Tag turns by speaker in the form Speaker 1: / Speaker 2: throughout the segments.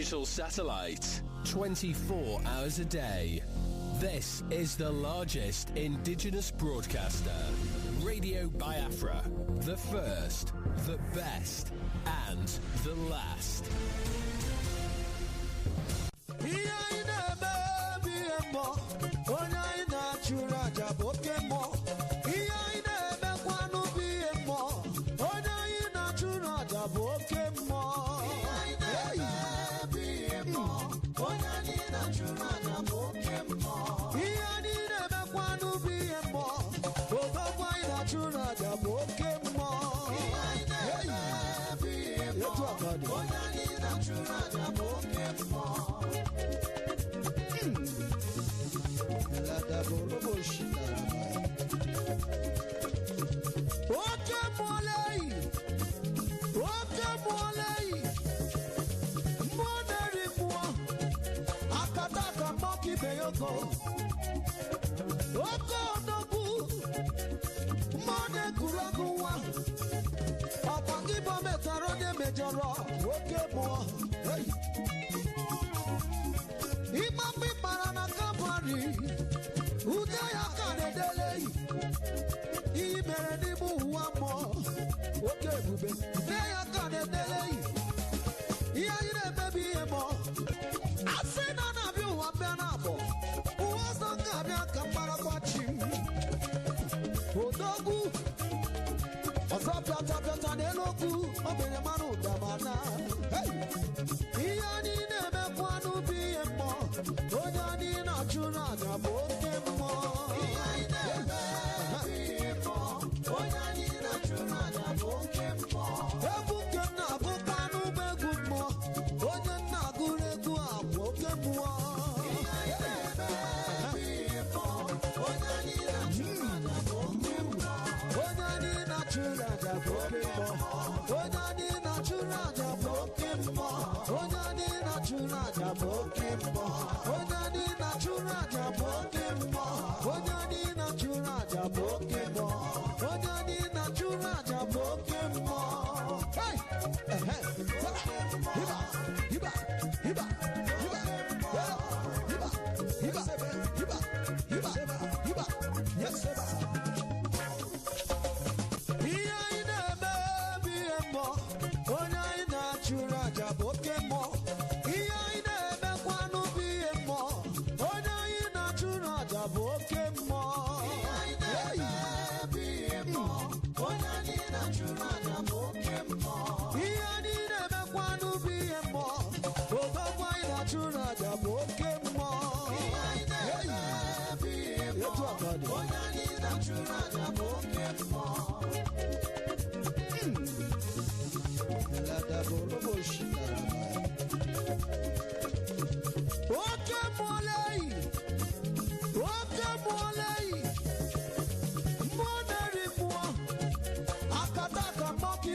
Speaker 1: Digital satellite, 24 hours a day. This is the largest indigenous broadcaster, Radio Biafra, the first, the best, and the last.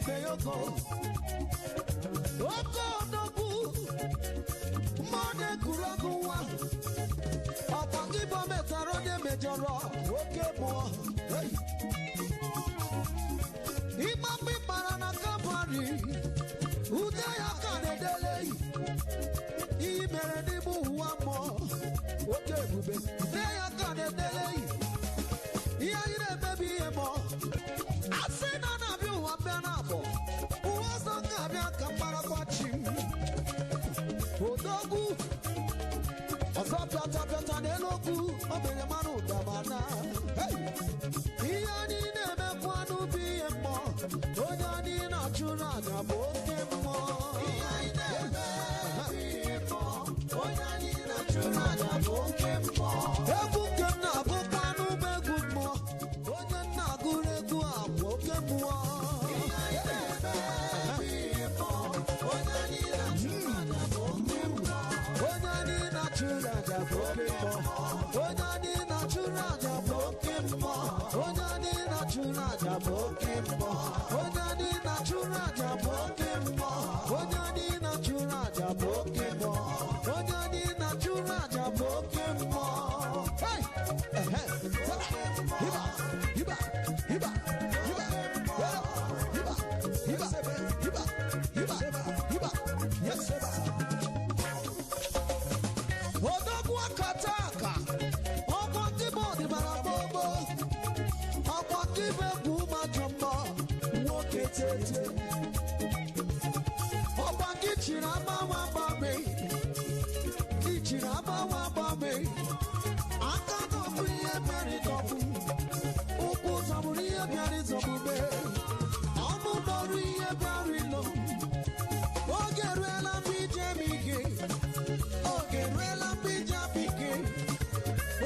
Speaker 2: ibe yoko. Oko dobu. Mone kuraguwa. Apangibo metaro de mejoro. Oke mo. Imambi parana kabari. Ude yakane dele. Imere di buwa mo. Oke bube. Ude yakane dele. Iya ire baby emo. Asena na bi wa benabo. Uwaso kabia kamara kwachi. Odogu. Oso pata nelogu. Obere manu damana. Hey. Iya ni neme kwanu bi emo. Onya ni na chuna na boke mo. Iya ni neme bi emo. Onya ni na chuna na boke mo. Ebuke na bokanu begu mo. Onya na guregu aboke mo. Iya ni neme bi emo. Onya ni na chuna na boke mo. Onya ni na chuna na boke mo. Onya ni na chuna na boke mo. Onya ni na chuna na boke mo. Onya ni na chuna na boke mo. Onya ni na chuna na boke mo. Onya ni na chuna na boke mo. Hey! Hiba! Hiba! Hiba! Hiba! Hiba! Hiba! Hiba! Hiba! Hiba! Yes, sir. Odogwa kataka. Obo kibo di barabobo. Obo kibe guma jumbo. Woke tete. Obo kichirama wabame. Kichirama wabame. Akano kuye meri dobu. Uku zamuriye byari zobube. Amu doriye byari lo. Ogeruela bije mige. Ogeruela bije mige.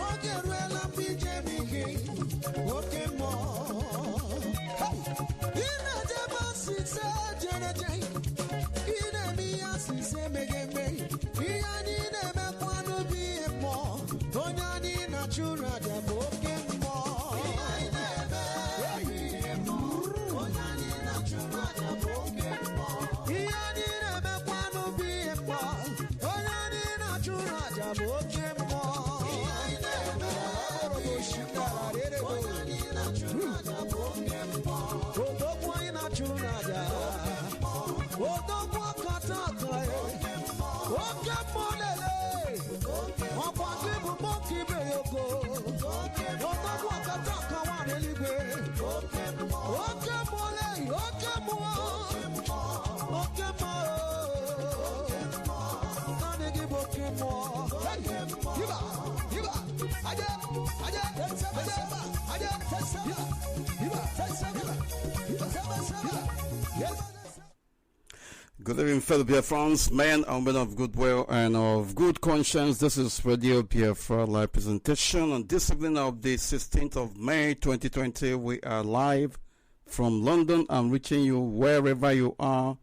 Speaker 2: Ogeruela bije mige. Okemo. Ina jeba sise jeneje. Ina miya sise megeme. Iya ni neme kwanu biye mo. Onya ni nachura de bokemo. Iya ni neme biye mo. Onya ni nachura de bokemo. Iya ni neme kwanu biye mo. Onya ni nachura de bokemo. Iya ni neme biye mo. Onya ni nachura de bokemo. Odogwa ina chura de. Odogwa kataka. Okemo lele. Ọkwa gị bụ moki be yoko. Odogwa kataka wa n'eluigwe. Okemo le. Okemo. Okemo. Naanị gị bụ okemo. Hiba. Hiba. Aje. Aje. Aje. Aje. Hiba. Hiba. Hiba. Hiba. Yes.
Speaker 3: Good evening, fellow Biafrans, men and women of goodwill and of good conscience. This is Radio Biafra live presentation on this evening of the 16th of May 2020. We are live from London and reaching you wherever you are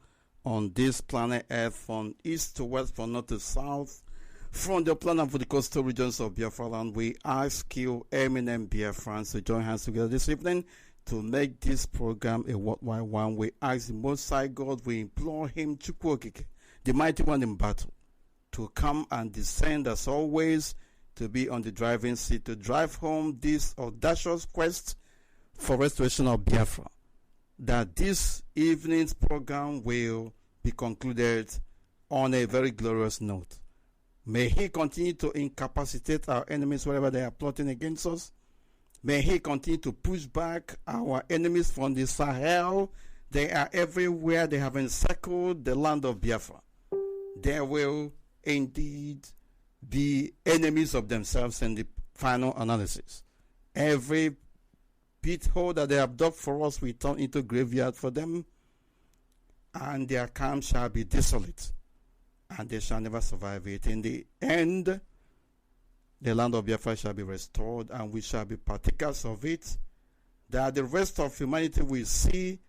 Speaker 3: on this planet Earth, from east to west, from north to south, from the planet for the coastal regions of Biafra land. We ask you, eminent Biafrans, to join hands together this evening to make this program a worthwhile one. We ask the Most High God, we implore Him, Chukwokike, the mighty one in battle, to come and descend as always, to be on the driving seat, to drive home this audacious quest for restoration of Biafra, that this evening's program will be concluded on a very glorious note. May He continue to incapacitate our enemies wherever they are plotting against us. May He continue to push back our enemies from the Sahel. They are everywhere. They have encircled the land of Biafra. They will indeed be enemies of themselves in the final analysis. Every pit hole that they have dug for us, we turn into graveyard for them, and their camp shall be desolate, and they shall never survive it. In the end, the land of Biafra shall be restored, and we shall be partakers of it, that the rest of humanity will see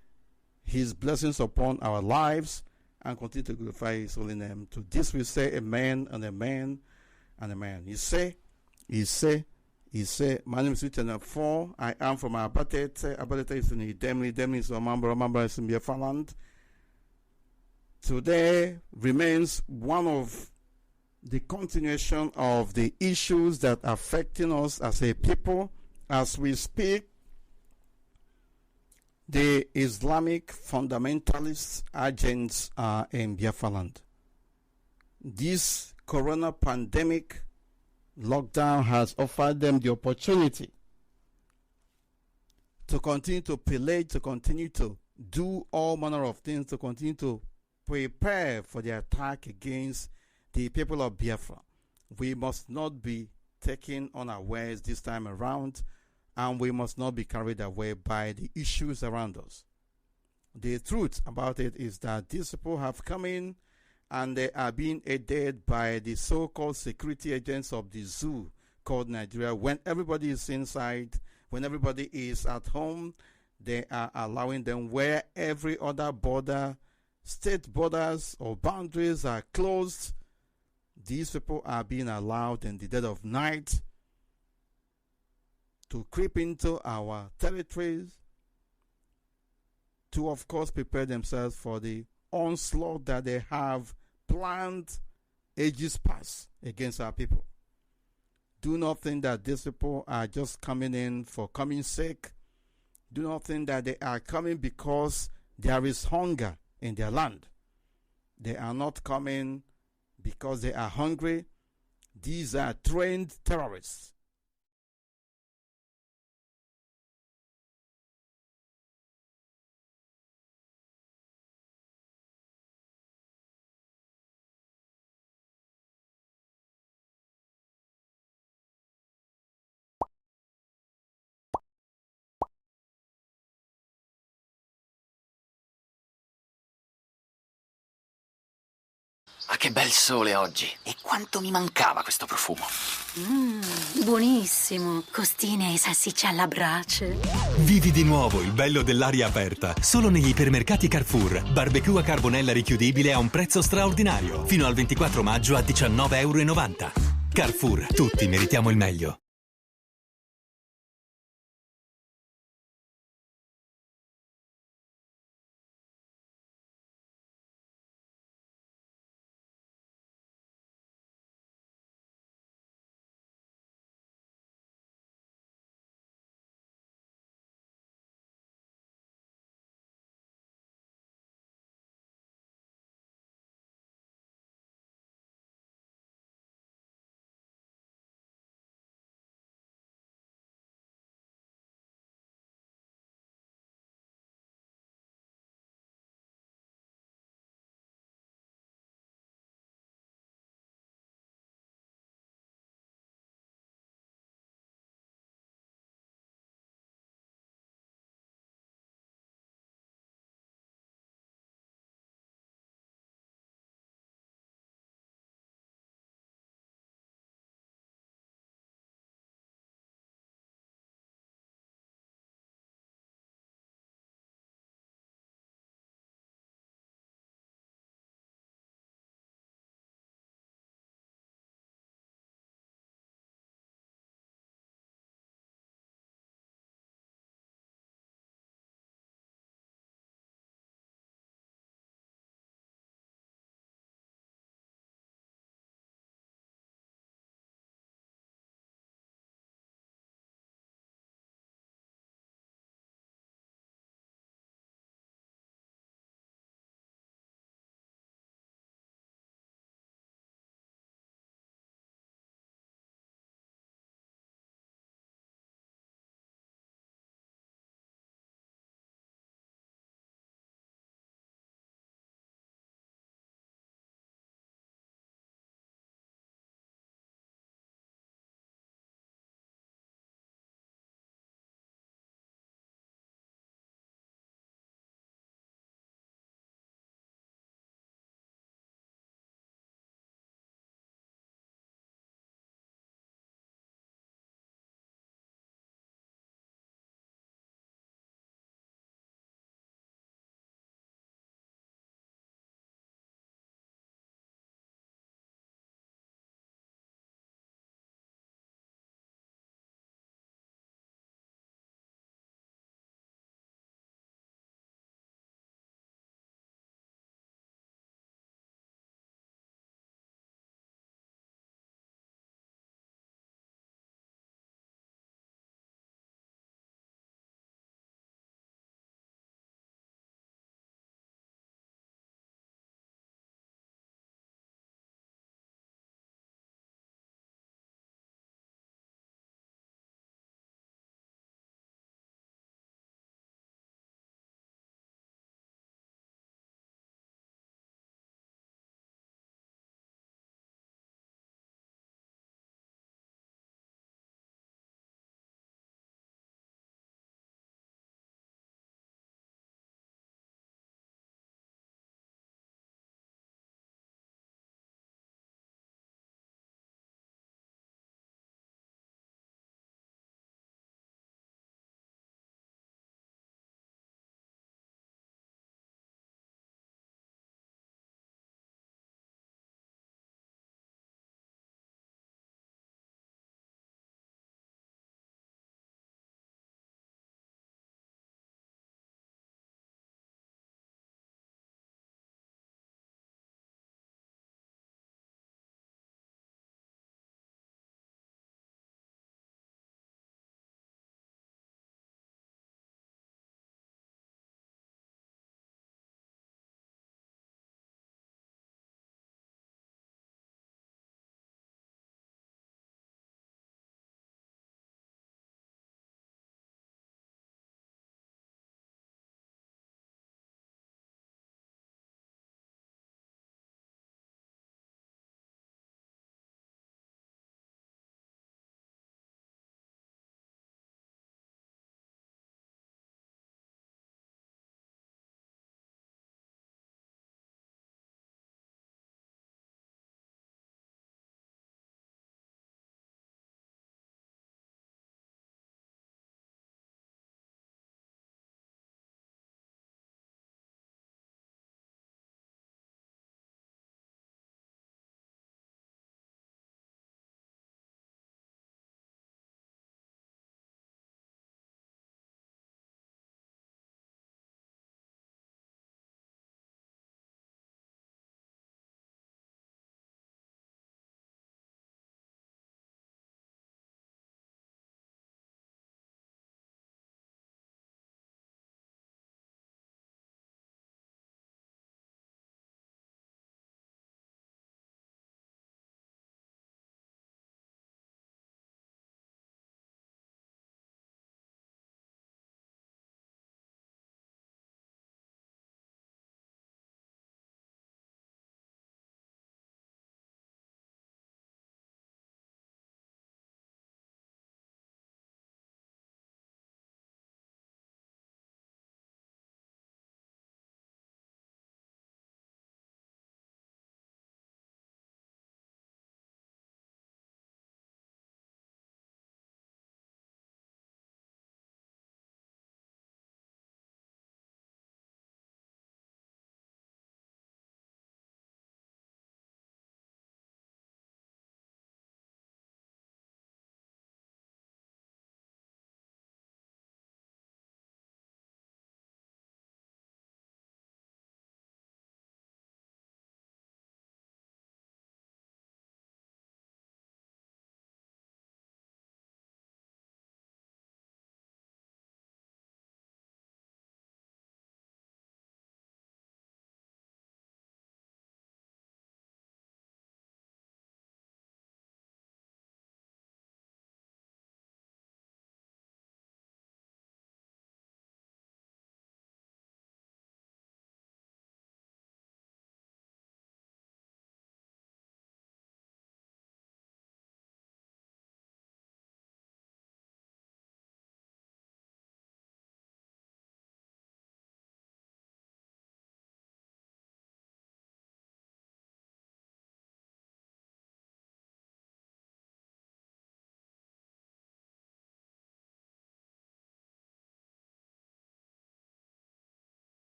Speaker 3: His blessings upon our lives and continue to glorify His holy name. To this we say amen and amen and amen. He say, He said, my name is Lieutenant 4. I am from Abatete. Abatete is in Idemli. Idemli is Omamba is in Biafra land. Today remains one of the continuation of the issues that are affecting us as a people. As we speak, the Islamic fundamentalist agents are in Biafra land. This corona pandemic lockdown has offered them the opportunity to continue to pillage, to continue to do all manner of things, to continue to prepare for the attack against the people of Biafra. We must not be taken unawares this time around, and we must not be carried away by the issues around us. The truth about it is that these people have come in and they are being aided by the so-called security agents of the zoo called Nigeria. When everybody is inside, when everybody is at home, they are allowing them where every other border, state borders or boundaries are closed. These people are being allowed in the dead of night to creep into our territories, to of course prepare themselves for the onslaught that they have planned ages past against our people. Do not think that these people are just coming in for coming's sake. Do not think that they are coming because there is hunger in their land. They are not coming because they are hungry. These are trained terrorists.
Speaker 4: Ma che bel sole oggi! E quanto mi mancava questo profumo!
Speaker 5: Buonissimo! Costine e salsicce alla brace.
Speaker 6: Vivi di nuovo il bello dell'aria aperta. Solo negli ipermercati Carrefour. Barbecue a carbonella richiudibile a un prezzo straordinario. Fino al 24 maggio a €19,90. Carrefour, tutti meritiamo il meglio.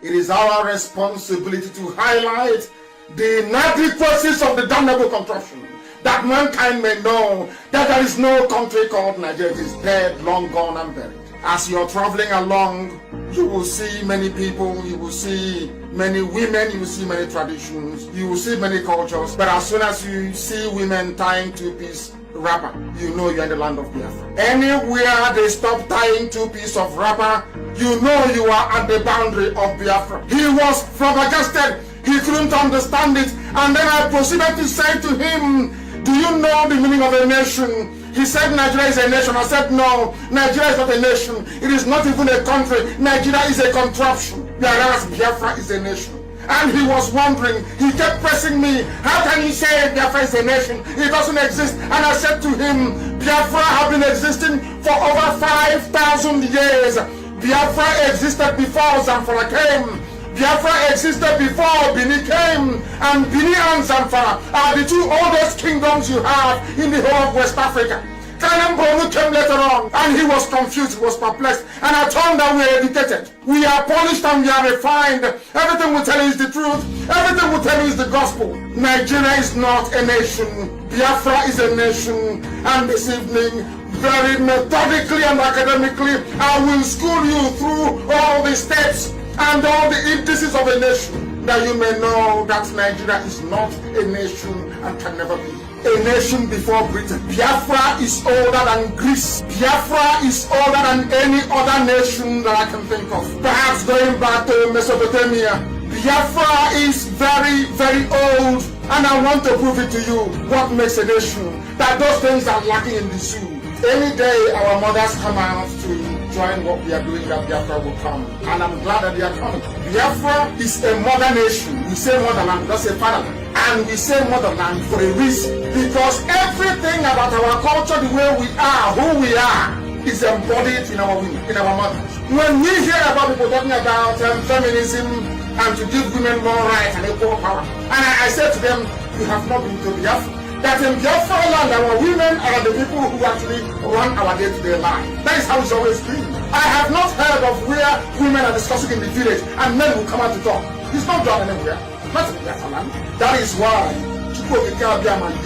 Speaker 7: It is our responsibility to highlight the inadequacies of the damnable contraption, that mankind may know that there is no country called Nigeria. It is dead, long gone and buried. As you're traveling along, you will see many people, you will see many women, you will see many traditions, you will see many cultures. But as soon as you see women tying two-piece wrapper, you know you're in the land of Biafra. Anywhere they stop tying two-piece of wrapper, you know you are at the boundary of Biafra. He was flabbergasted. He couldn't understand it. And then I proceeded to say to him, do you know the meaning of a nation? He said Nigeria is a nation. I said no, Nigeria is not a nation. It is not even a country. Nigeria is a contraption, whereas Biafra is a nation. And he was wondering, he kept pressing me, how can you say Biafra is a nation? It doesn't exist. And I said to him, Biafra have been existing for over 5,000 years. Biafra existed before Zamfara came. Biafra existed before Bini came, and Bini and Zamfara are the two oldest kingdoms you have in the whole of West Africa. Kanambonu came later on, and he was confused, he was perplexed, and I told him that we are educated, we are polished, and we are refined. Everything we tell you is the truth, everything we tell you is the gospel. Nigeria is not a nation, Biafra is a nation, and this evening, very methodically and academically, I will school you through all the steps and all the indices of a nation, that you may know that Nigeria is not a nation and can never be a nation before Britain. Biafra is older than Greece. Biafra is older than any other nation that I can think of. Perhaps going back to Mesopotamia. Biafra is very, very old, and I want to prove it to you. What makes a nation? That those things are lacking in the zoo. Any day our mothers come out to join what we are doing, that Biafra will come, and I'm glad that they are coming. Biafra is a mother nation. We say motherland, we don't say fatherland, and we say motherland for a reason, because everything about our culture, the way we are, who we are, is embodied in our women, in our mothers. When we hear about people talking about feminism and to give women more rights and equal power, and I said to them, you have not been to Biafra. That in Biafra land, our women are the people who actually run our day-to-day life. That is how it's always been. I have not heard of where women are discussing in the village and men will come out to talk. It's not done anywhere. Not in Biafra land. That is why Chukwuokike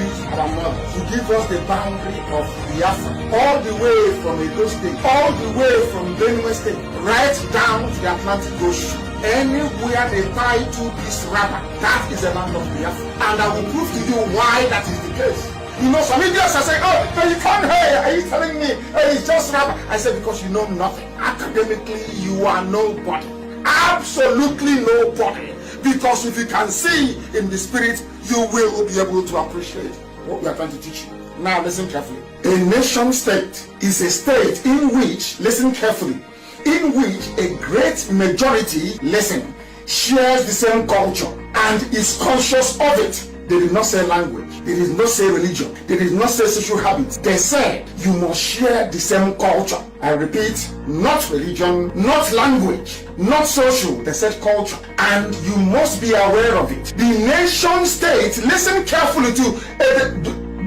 Speaker 7: used our mothers to give us the boundary of Biafra, all the way from Edo State, all the way from Benue State, right down to the Atlantic Ocean. Anywhere they tie two-piece wrapper, that is the land of Biafra. And I will prove to you why that is the case. You know, some idiots are saying, oh, but you can't hear. Are you telling me it's just wrapper? I said, because you know nothing. Academically, you are nobody. Absolutely nobody. Because if you can see in the spirit, you will be able to appreciate what we are trying to teach you. Now, listen carefully. A nation state is a state in which, listen carefully, in which a great majority, listen, shares the same culture and is conscious of it. They did not say language, they did not say religion, they did not say social habits. They said you must share the same culture. I repeat, not religion, not language, not social. They said culture, and you must be aware of it. The nation state, listen carefully to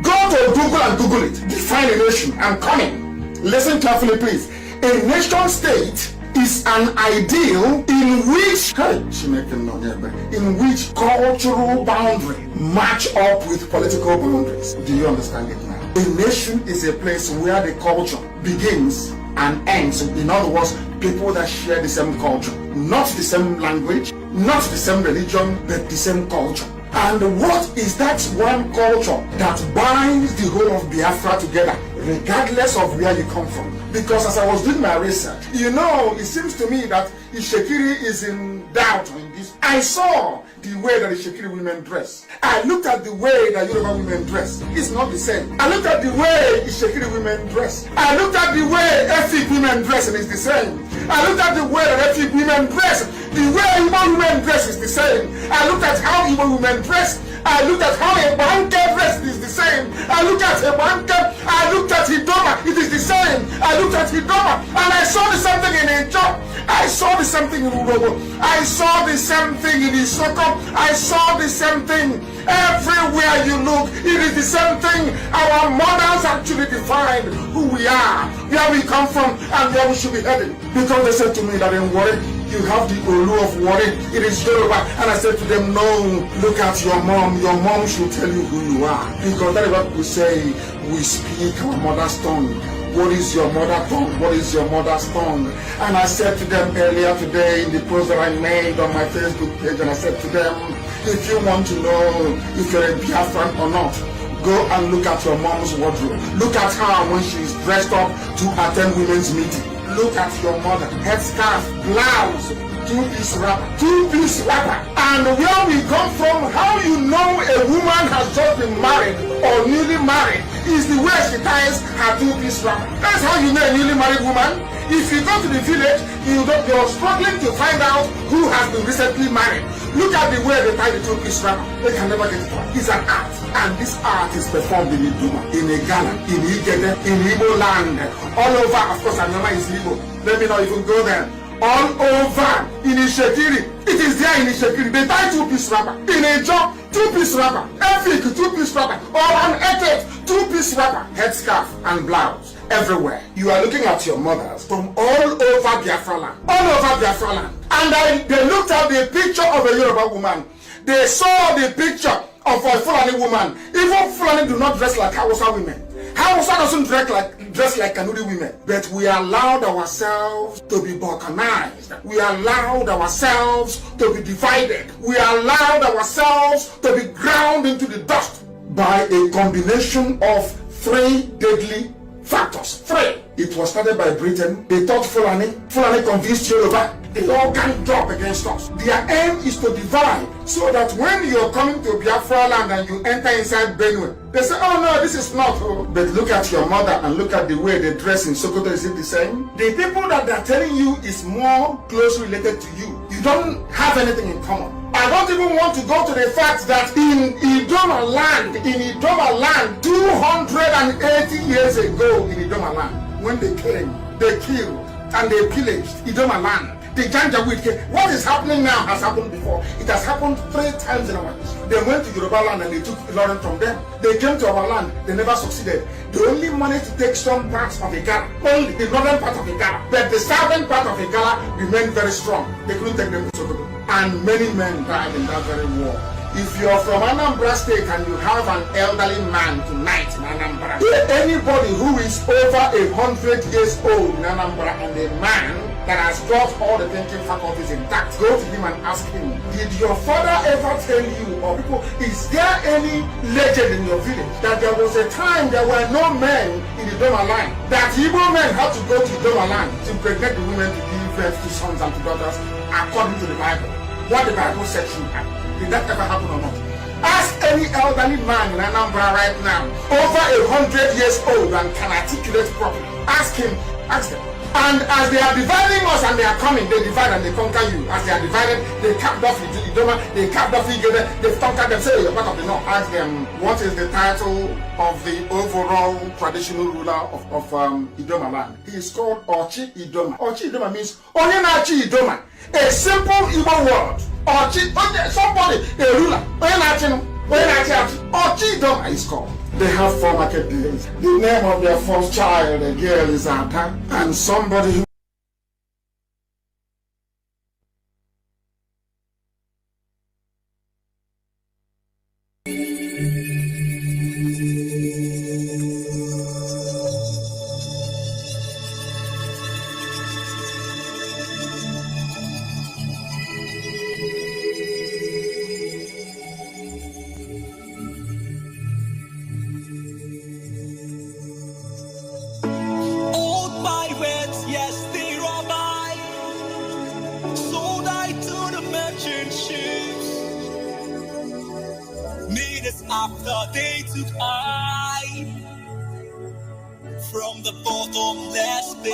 Speaker 7: go to Google and Google it. Define a nation. I'm coming. Listen carefully, please. A nation state is an ideal in which cultural boundary match up with political boundaries. Do you understand it now? A nation is a place where the culture begins and ends. In other words, people that share the same culture, not the same language, not the same religion, but the same culture. And what is that one culture that binds the whole of Biafra together, regardless of where you come from? Because as I was doing my research, you know, it seems to me that Ishekiri is in doubt on this. I saw the way that Ishekiri women dress. I looked at the way that Yoruba women dress. It's not the same. I looked at the way Ishekiri women dress. I looked at the way Efik women dress, and it's the same. I looked at the way that Efik women dress. The way Igbo women dress is the same. I looked at how Igbo women dress. I looked at how a banker dress is the same. I looked at a banker. I looked at Hidoma. It is the same. I looked at Hidoma, and I saw the same thing in Ipob. I saw the same thing in Urobo. I saw the same thing in Isoko. I saw the same thing everywhere you look. It is the same thing. Our mothers actually defined who we are, where we come from, and where we should be heading. Because they said to me that in worry, You have the Olu of Warri. It is Yoruba. And I said to them, no, look at your mom. Your mom should tell you who you are. Because that is what we say. We speak our mother's tongue. What is your mother tongue? What is your mother's tongue? And I said to them earlier today in the post that I made on my Facebook page, and I said to them, if you want to know if you're a Biafran or not, go and look at your mom's wardrobe. Look at her when she's dressed up to attend women's meeting. Look at your mother. Headscarf, blouse, two-piece wrapper. And where we come from, how you know a woman has just been married or newly married is the way she ties her two-piece wrapper. That's how you know a newly married woman. If you go to the village, you're struggling to find out who has been recently married. Look at the way they tie the two-piece wrapper. They can never get it right. It's an art. And this art is performed in Iduma, in Ghana, in Igede, in Igbo land. All over, of course, Anama is Igbo. Let me not even go there. All over in Ishekiri. It is there in Ishekiri. They tie two-piece wrapper. In a job, two-piece wrapper. Efik, two-piece wrapper. Or an etet, two-piece wrapper. Headscarf and blouse. Everywhere. You are looking at your mothers from all over Biafra land. All over Biafra land. And they looked at the picture of a Yoruba woman. They saw the picture of a Fulani woman. Even Fulani do not dress like Hausa women. Hausa doesn't dress like Kanuri women. But we allowed ourselves to be balkanized. We allowed ourselves to be divided. We allowed ourselves to be ground into the dust by a combination of three deadly factors. Three. It was started by Britain. They thought Fulani convinced Yoruba. They all ganged up against us. Their aim is to divide, so that when you're coming to Biafra land and you enter inside Benue, they say, oh no, this is not. But look at your mother and look at the way they dress in Sokoto. Is it the same? The people that they're telling you is more closely related to you. You don't have anything in common. I don't even want to go to the fact that in Idoma land, 280 years ago in Idoma land, when they came, they killed and they pillaged Idoma land. The Janjaweed came. What is happening now has happened before. It has happened 3 times in our history. They went to Yoruba land and they took Ilorin from them. They came to our land. They never succeeded. They only managed to take some parts of Igala, only the northern part of Igala. But the southern part of Igala remained very strong. They couldn't take them to Sokoto. And many men died in that very war. If you're from Anambra State and you have an elderly man tonight in Anambra, anybody who is over 100 years old in Anambra and a man that has got all the thinking faculties intact, go to him and ask him, did your father ever tell you, or people, is there any legend in your village that there was a time there were no men in the Idoma land, that Igbo men had to go to Idoma land to impregnate the women to give birth to sons and to daughters according to the Bible? What the Bible said should happen. Did that ever happen or not? Ask any elderly man in Anambra right now, over 100 years old and can articulate properly. Ask him, ask them. And as they are dividing us and they are coming, they divide and they conquer you. As they are divided, they capped off Idoma, they capped off Igede, they've conquered them. Say, you're part of the North. Ask them, what is the title of the overall traditional ruler of Idoma land? He is called Ochi Idoma. Ochi Idoma means Onyenachi Idoma. A simple Igbo word. Ochi, somebody, a ruler. Ochi Idoma is called. They have 4 market days. The name of their first child, a girl, is Ata, and somebody who
Speaker 8: after they took I from the bottomless pit.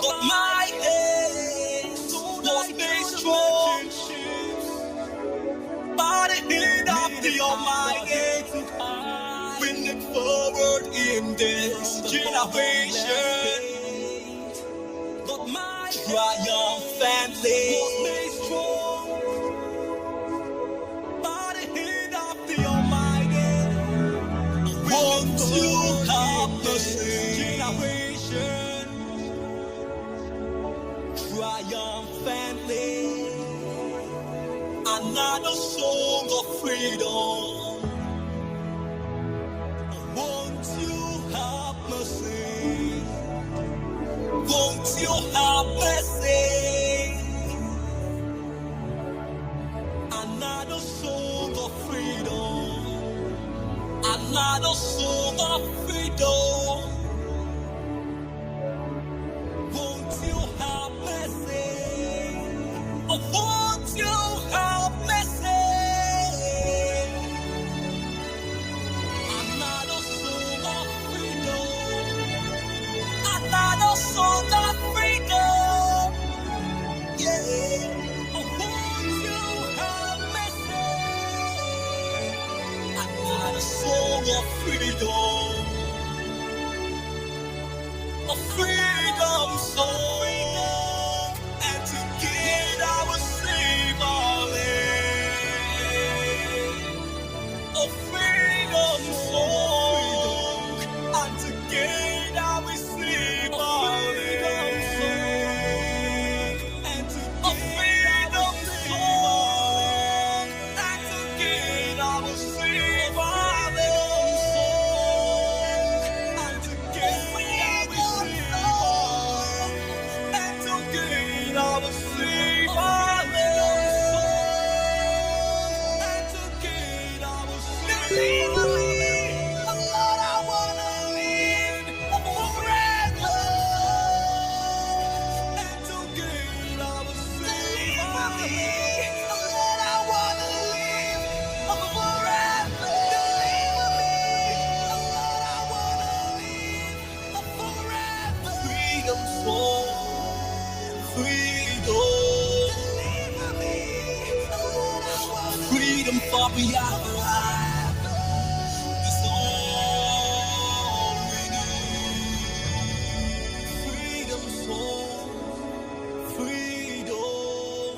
Speaker 8: But my head was made strong by the hand of the Almighty. We look forward in this generation, but my triumphantly was made strong. Want to help the generation triumph. freedom. Won't you have mercy? Won't you have mercy? Another song of freedom. Another song of freedom. Won't you have mercy? Oh, won't you have mercy? Another song of freedom. Another song of freedom. Yeah. Oh, won't you have mercy? Another song of freedom. A freedom song. And together I will sing our land. A freedom song. And together we sing our land. And together a freedom song. And together we sing our land. And together we sing our land. And together we sing our land. And together we sing our land. Lord, I wanna live forever. And together we sing our land. Lord, I wanna live forever. Lord, I wanna live forever. Freedom song, freedom. Freedom for Biafra. It's all we need. Freedom song, freedom.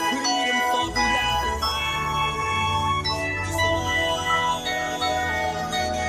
Speaker 8: Freedom for Biafra. It's all we need.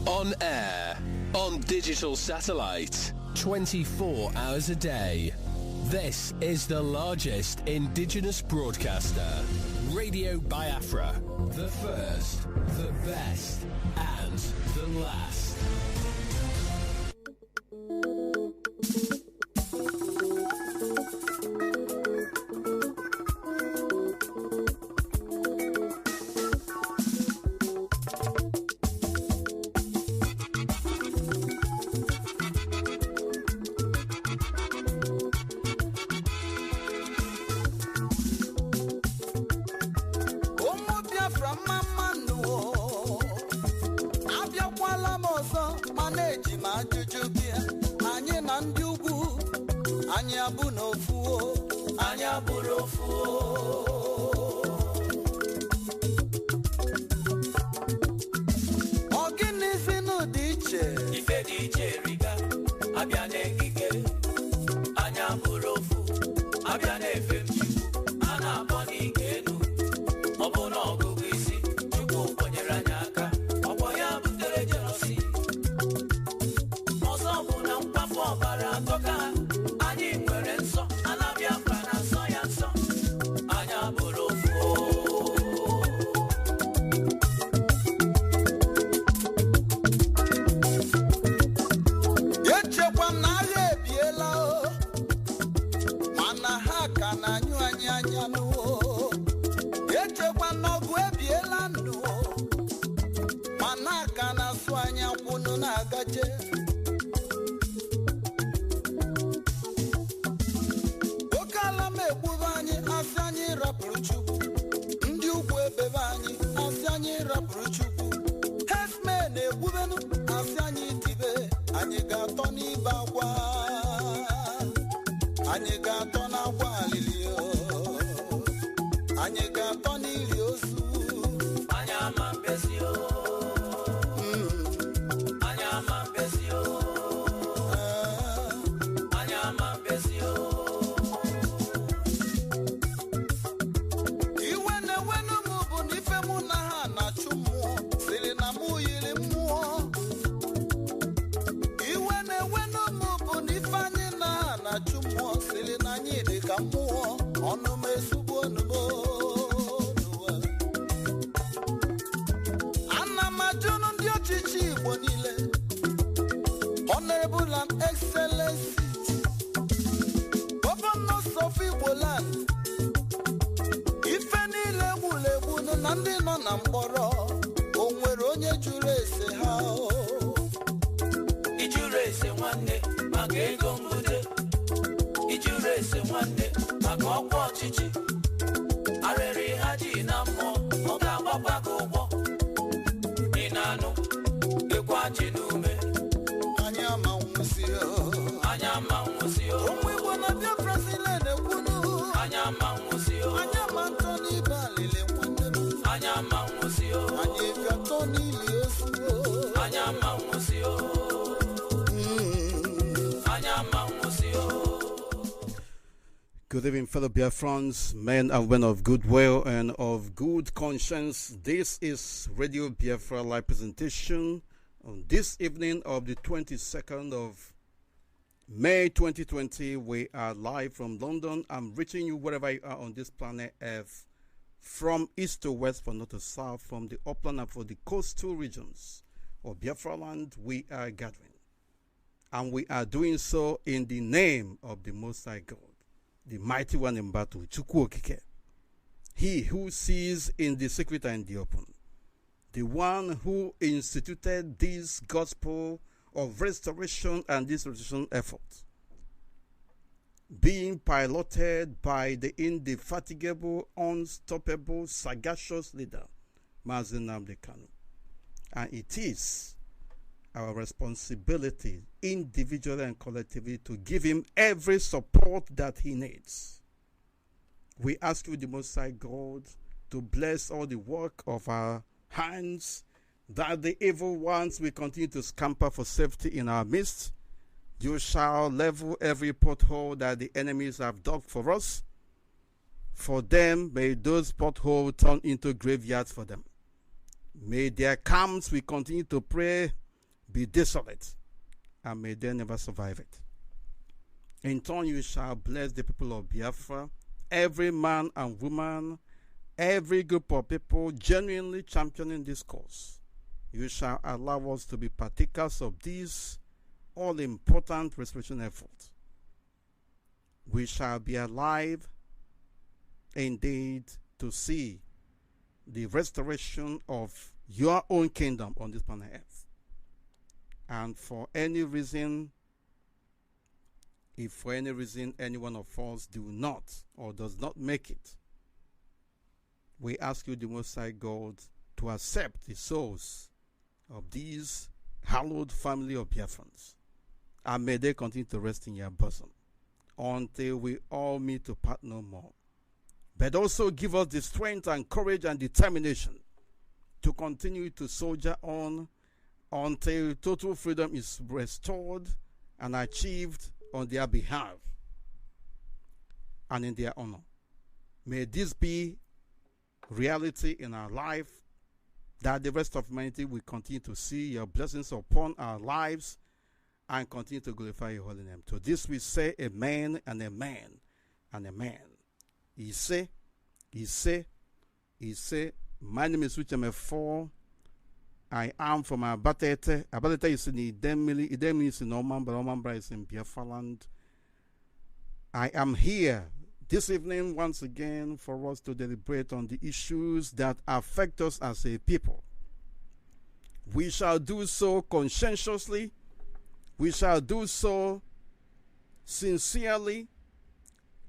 Speaker 1: On air, on digital satellite, 24 hours a day. This is the largest indigenous broadcaster, Radio Biafra. The first, the best, and the last.
Speaker 3: Good evening, fellow Biafrans, men and women of goodwill and of good conscience. This is Radio Biafra live presentation on this evening of the 22nd of May 2020. We are live from London. I'm reaching you wherever you are on this planet Earth, from east to west, from north to south, from the upland and for the coastal regions of Biafra land. We are gathering, and we are doing so in the name of the Most High God, the mighty one in battle, Chukwu Okike. He who sees in the secret and the open, the one who instituted this gospel of restoration and this restoration effort, being piloted by the indefatigable, unstoppable, sagacious leader, Mazi Nnamdi Kanu. And it is our responsibility, individually and collectively, to give him every support that he needs. We ask you, the Most High God, to bless all the work of our hands, that the evil ones will continue to scamper for safety in our midst. You shall level every pothole that the enemies have dug for us. For them, may those potholes turn into graveyards for them. May their camps, we continue to pray, be desolate, and may they never survive it. In turn, you shall bless the people of Biafra, every man and woman, every group of people genuinely championing this cause. You shall allow us to be partakers of this all-important restoration effort. We shall be alive, indeed, to see the restoration of your own kingdom on this planet Earth. And for any reason, if for any reason any one of us do not or does not make it, we ask you, the Most High God, to accept the souls of these hallowed family of Biafrans, and may they continue to rest in your bosom until we all meet to part no more. But also give us the strength and courage and determination to continue to soldier on until total freedom is restored and achieved on their behalf and in their honor. May this be reality in our life, that the rest of humanity will continue to see your blessings upon our lives and continue to glorify your holy name. To this we say amen and amen and amen. He say, my name is Ucheme 4. I am from Abatete. Abatete is in Idemili. Idemili is in Oman, but Oman is in Biafra land. I am here this evening once again for us to deliberate on the issues that affect us as a people. We shall do so conscientiously. We shall do so sincerely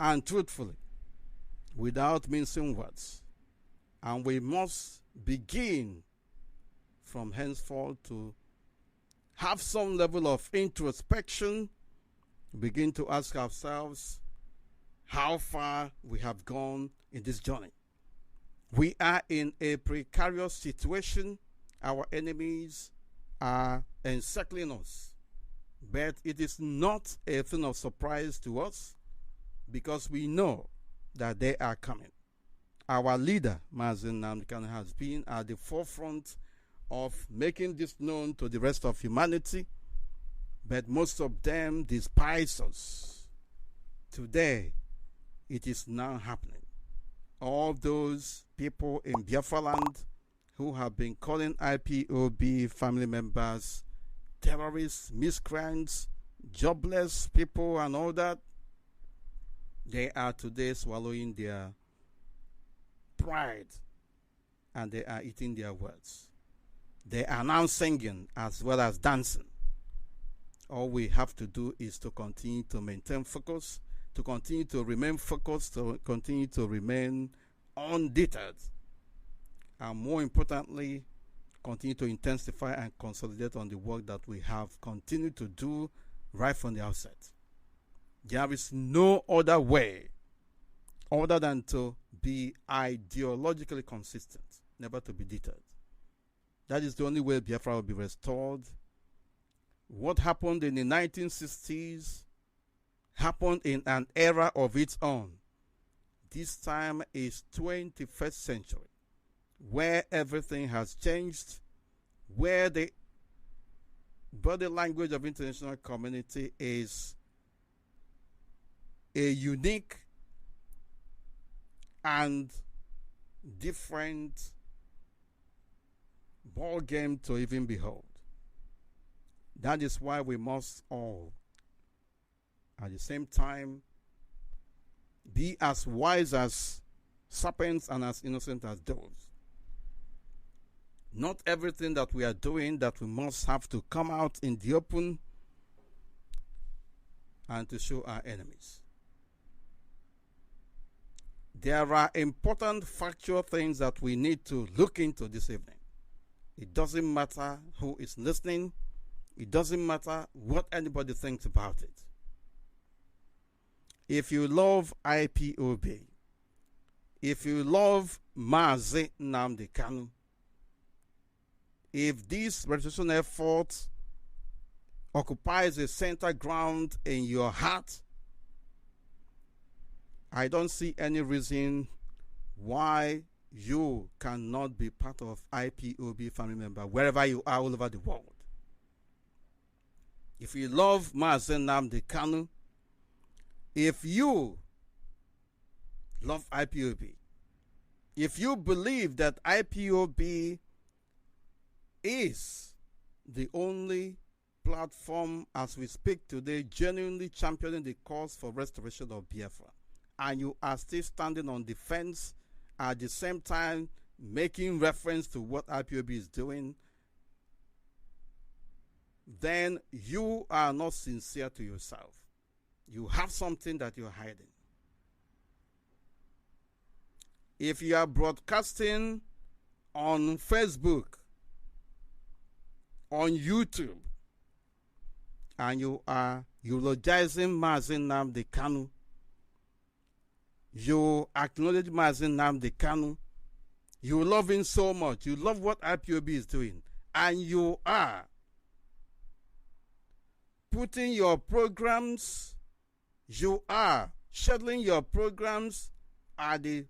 Speaker 3: and truthfully, without mincing words. And we must begin from henceforth to have some level of introspection, begin to ask ourselves how far we have gone in this journey. We are in a precarious situation. Our enemies are encircling us. But it is not a thing of surprise to us, because we know that they are coming. Our leader, Mazi, has been at the forefront of making this known to the rest of humanity, but most of them despise us. Today, it is now happening. All those people in Biafra land who have been calling IPOB family members terrorists, miscreants, jobless people, and all that, they are today swallowing their pride and they are eating their words. They are now singing as well as dancing. All we have to do is to continue to maintain focus, to continue to remain focused, to continue to remain undeterred, and more importantly, continue to intensify and consolidate on the work that we have continued to do right from the outset. There is no other way other than to be ideologically consistent, never to be deterred. That is the only way Biafra will be restored. What happened in the 1960s happened in an era of its own. This time is 21st century, where everything has changed, where the body language of international community is a unique and different ball game to even behold. That is why we must all, at the same time, be as wise as serpents and as innocent as doves. Not everything that we are doing that we must have to come out in the open and to show our enemies. There are important factual things that we need to look into this evening. It doesn't matter who is listening. It doesn't matter what anybody thinks about it. If you love IPOB, if you love Mazi Nnamdi Kanu, if this registration effort occupies a center ground in your heart, I don't see any reason why you cannot be part of IPOB family member wherever you are all over the world. if you love Mazi Nnamdi Kanu, if you love IPOB, if you believe that IPOB is the only platform as we speak today genuinely championing the cause for restoration of Biafra, and you are still standing on the fence at the same time making reference to what IPOB is doing, then you are not sincere to yourself. You have something that you're hiding. If you are broadcasting on Facebook, on YouTube, and you are eulogizing Mazi Nnamdi Kanu, you acknowledge Mazi Nnamdi Kanu, you love him so much, you love what IPOB is doing, and you are putting your programs, you are scheduling your programs at the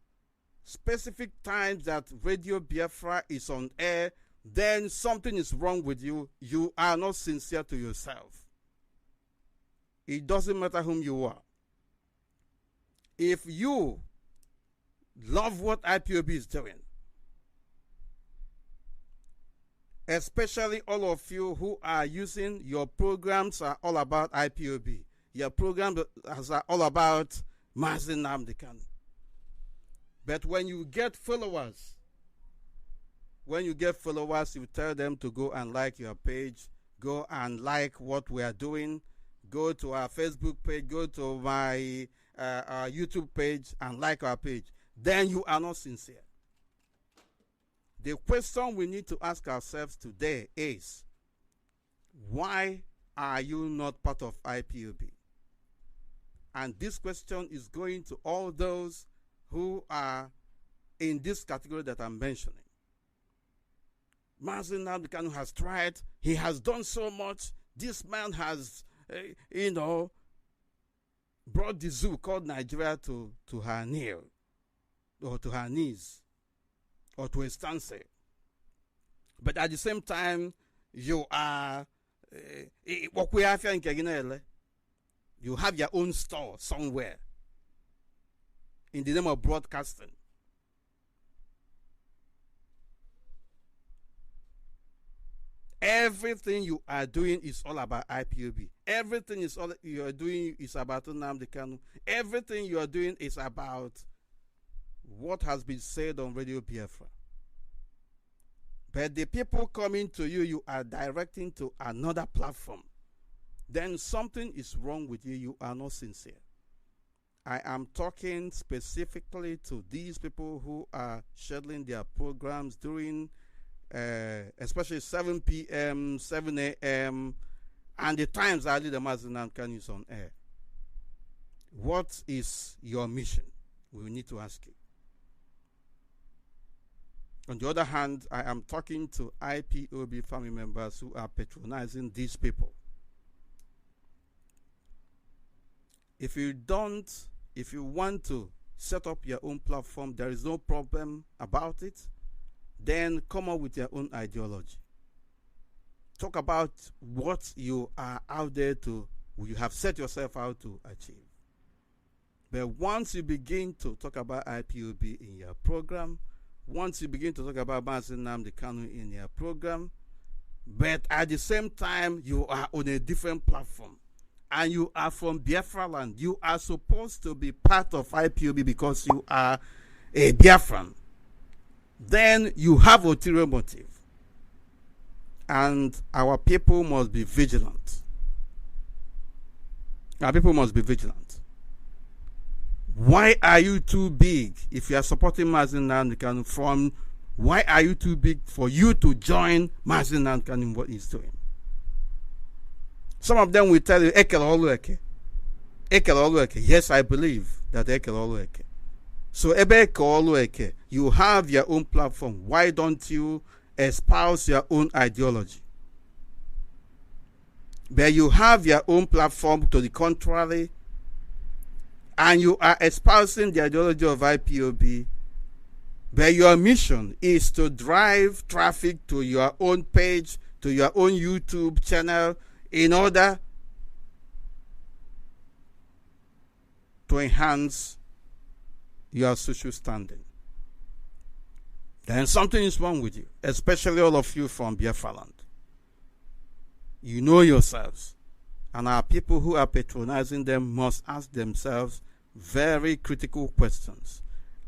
Speaker 3: specific times that Radio Biafra is on air, then something is wrong with you. You are not sincere to yourself. It doesn't matter whom you are. If you love what IPOB is doing, especially all of you who are using your programs are all about IPOB, your programs are all about Mazi Nnamdi Kanu. But when you get followers, you tell them to go and like your page, go and like what we are doing, go to our Facebook page, go to my our YouTube page and like our page. Then you are not sincere. The question we need to ask ourselves today is, why are you not part of IPOB? And this question is going to all those who are in this category that I'm mentioning. Mazi Nnamdi Kanu has tried. He has done so much. This man has, brought the zoo called Nigeria to her knee, or to her knees, or to a standstill. But at the same time, you are, you have your own store somewhere in the name of broadcasting. Everything you are doing is all about IPOB. Everything you are doing is about Nnamdi Kanu. Everything you are doing is about what has been said on Radio Biafra. But the people coming to you, you are directing to another platform. Then something is wrong with you. You are not sincere. I am talking specifically to these people who are scheduling their programs during especially 7 p.m., 7 a.m., and the times I did the Mazi Nnamdi Kanu is on air. What is your mission? We need to ask you. On the other hand, I am talking to IPOB family members who are patronizing these people. If you want to set up your own platform, there is no problem about it. Then come up with your own ideology. Talk about what you are out there to, you have set yourself out to achieve. But once you begin to talk about IPOB in your program, once you begin to talk about Mazi Nnamdi Kanu in your program, but at the same time you are on a different platform, and you are from Biafra land, you are supposed to be part of IPOB because you are a Biafran, then you have ulterior motive. And our people must be vigilant. Our people must be vigilant. Why are you too big if you are supporting Mazi Nnamdi Kanu? Why are you too big for you to join Mazi Nnamdi Kanu in what he's doing? Some of them will tell you, Ekel Olueke. Ekel Olueke. Yes, I believe that Ekel Olueke. So Ebe Olueke, you have your own platform. Why don't you espouse your own ideology? But you have your own platform to the contrary, and you are espousing the ideology of IPOB, but your mission is to drive traffic to your own page, to your own YouTube channel, in order to enhance your social standing, then something is wrong with you, especially all of you from Biafra land. You know yourselves, and our people who are patronizing them must ask themselves very critical questions.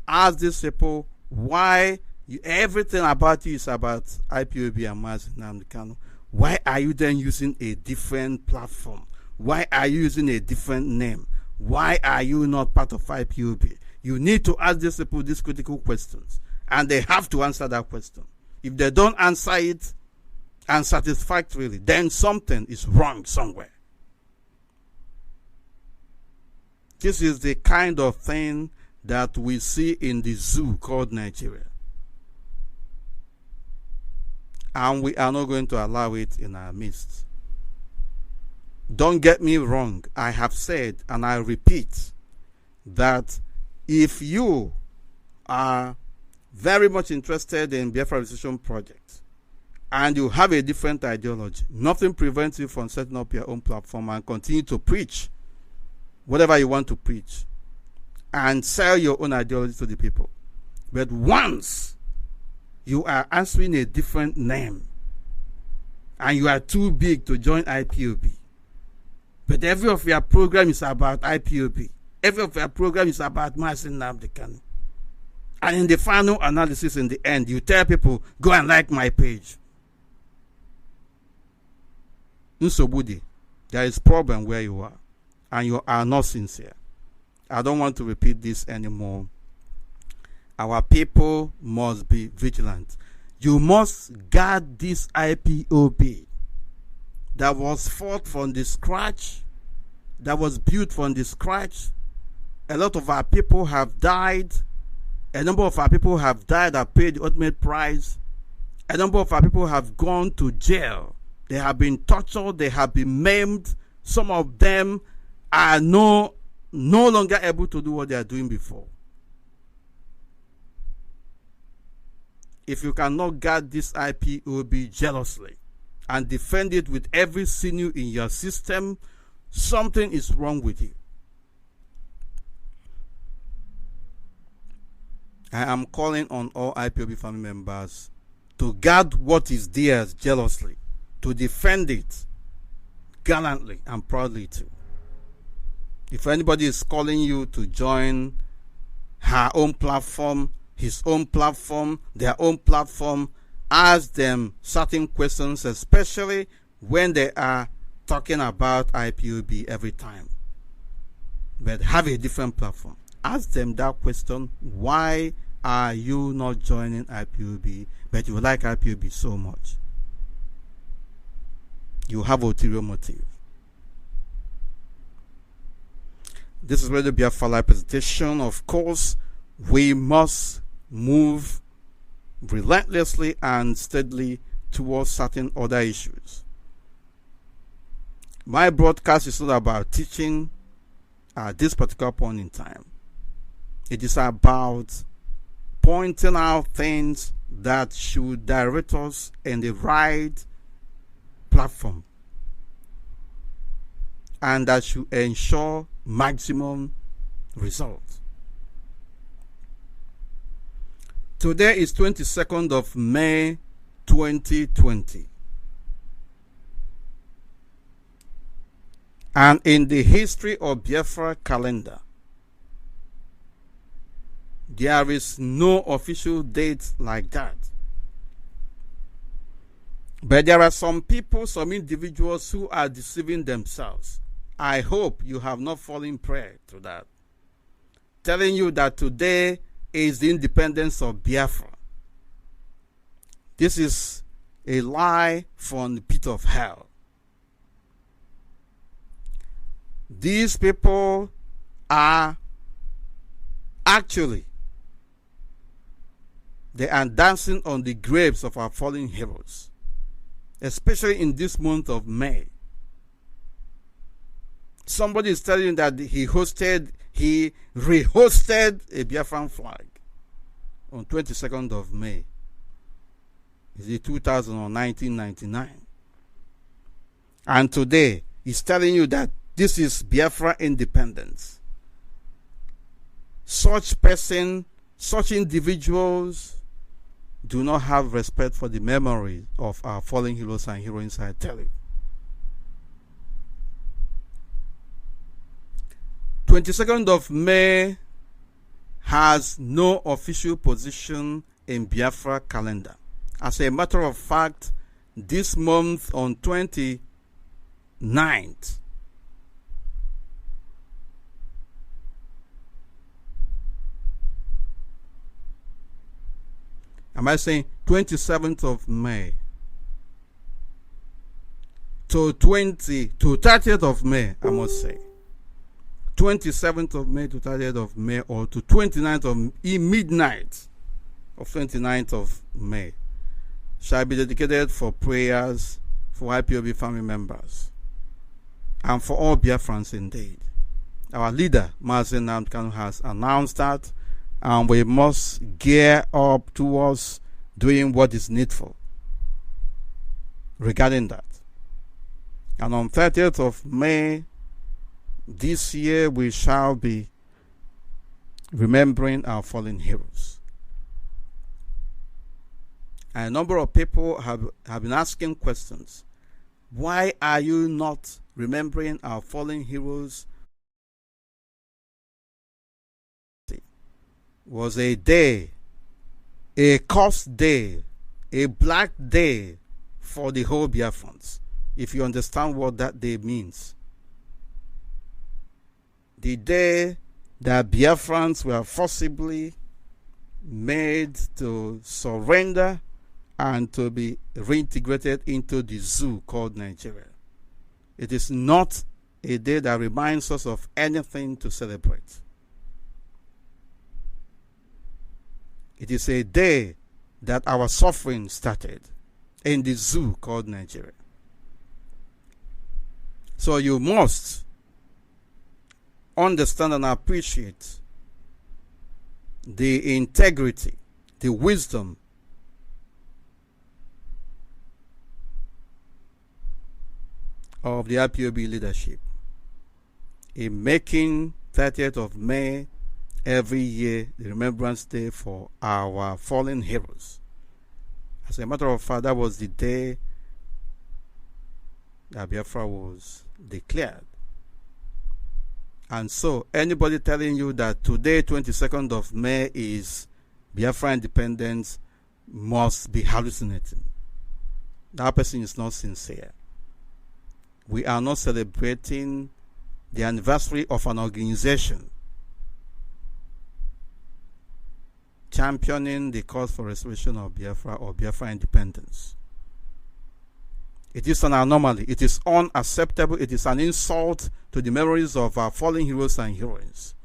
Speaker 3: Ask these people why everything about you is about IPOB and Mazi. Why are you then using a different platform? Why are you using a different name? Why are you not part of IPOB? You need to ask these people these critical questions, and they have to answer that question. If they don't answer it and satisfactorily, then something is wrong somewhere. This is the kind of thing that we see in the zoo called Nigeria. And we are not going to allow it in our midst. Don't get me wrong. I have said, and I repeat, that if you are very much interested in Biafra Restitution Project and you have a different ideology, nothing prevents you from setting up your own platform and continue to preach whatever you want to preach and sell your own ideology to the people. But once you are answering a different name and you are too big to join IPOB, but every of your program is about IPOB, every of your program is about Mazi Nnamdi Kanu, and in the final analysis, in the end, you tell people, go and like my page. Nsobudi, there is problem where you are, and you are not sincere. I don't want to repeat this anymore. Our people must be vigilant. You must guard this IPOB that was fought from the scratch, that was built from the scratch. A lot of our people have died. A number of our people have died and paid the ultimate price. A number of our people have gone to jail. They have been tortured. They have been maimed. Some of them are no longer able to do what they are doing before. If you cannot guard this IPOB jealously and defend it with every sinew in your system, something is wrong with you. I am calling on all IPOB family members to guard what is theirs jealously, to defend it gallantly and proudly too. If anybody is calling you to join her own platform, his own platform, their own platform, ask them certain questions, especially when they are talking about IPOB every time. But have a different platform. Ask them that question, why are you not joining IPOB, but you like IPOB so much? You have ulterior motive. This is Radio Biafra live presentation. Of course, we must move relentlessly and steadily towards certain other issues. My broadcast is not about teaching at this particular point in time. It is about pointing out things that should direct us in the right platform and that should ensure maximum results. Today is 22nd of May 2020. And in the history of Biafra calendar, there is no official date like that. But there are some people, some individuals who are deceiving themselves. I hope you have not fallen prey to that. Telling you that today is the independence of Biafra. This is a lie from the pit of hell. These people are actually, they are dancing on the graves of our fallen heroes, especially in this month of May. Somebody is telling you that he rehosted a Biafran flag on 22nd of May. Is it 2000 or 1999? And today, he's telling you that this is Biafra independence. Such person, such individuals do not have respect for the memory of our fallen heroes and heroines, I tell you. 22nd of May has no official position in Biafra calendar. As a matter of fact, this month on 29th, am I saying 27th of May to 30th of May, I must say. 27th of May to 30th of May, or to 29th of midnight of 29th of May shall be dedicated for prayers for IPOB family members and for all Biafrans indeed. Our leader, Mazi, has announced that, and we must gear up towards doing what is needful regarding that. And on 30th of May this year, we shall be remembering our fallen heroes. And a number of people have been asking questions. Why are you not remembering our fallen heroes? It was a day, a cursed day, a black day for the whole Biafrans, if you understand what that day means. The day that Biafrans were forcibly made to surrender and to be reintegrated into the zoo called Nigeria. It is not a day that reminds us of anything to celebrate. It is a day that our suffering started in the zoo called Nigeria. So you must understand and appreciate the integrity, the wisdom of the IPOB leadership in making 30th of May every year the Remembrance Day for our fallen heroes. As a matter of fact, that was the day that Biafra was declared. And so, anybody telling you that today, 22nd of May, is Biafra independence must be hallucinating. That person is not sincere. We are not celebrating the anniversary of an organization championing the cause for restoration of Biafra or Biafra independence. It is an anomaly. It is unacceptable. It is an insult to the memories of our fallen heroes and heroines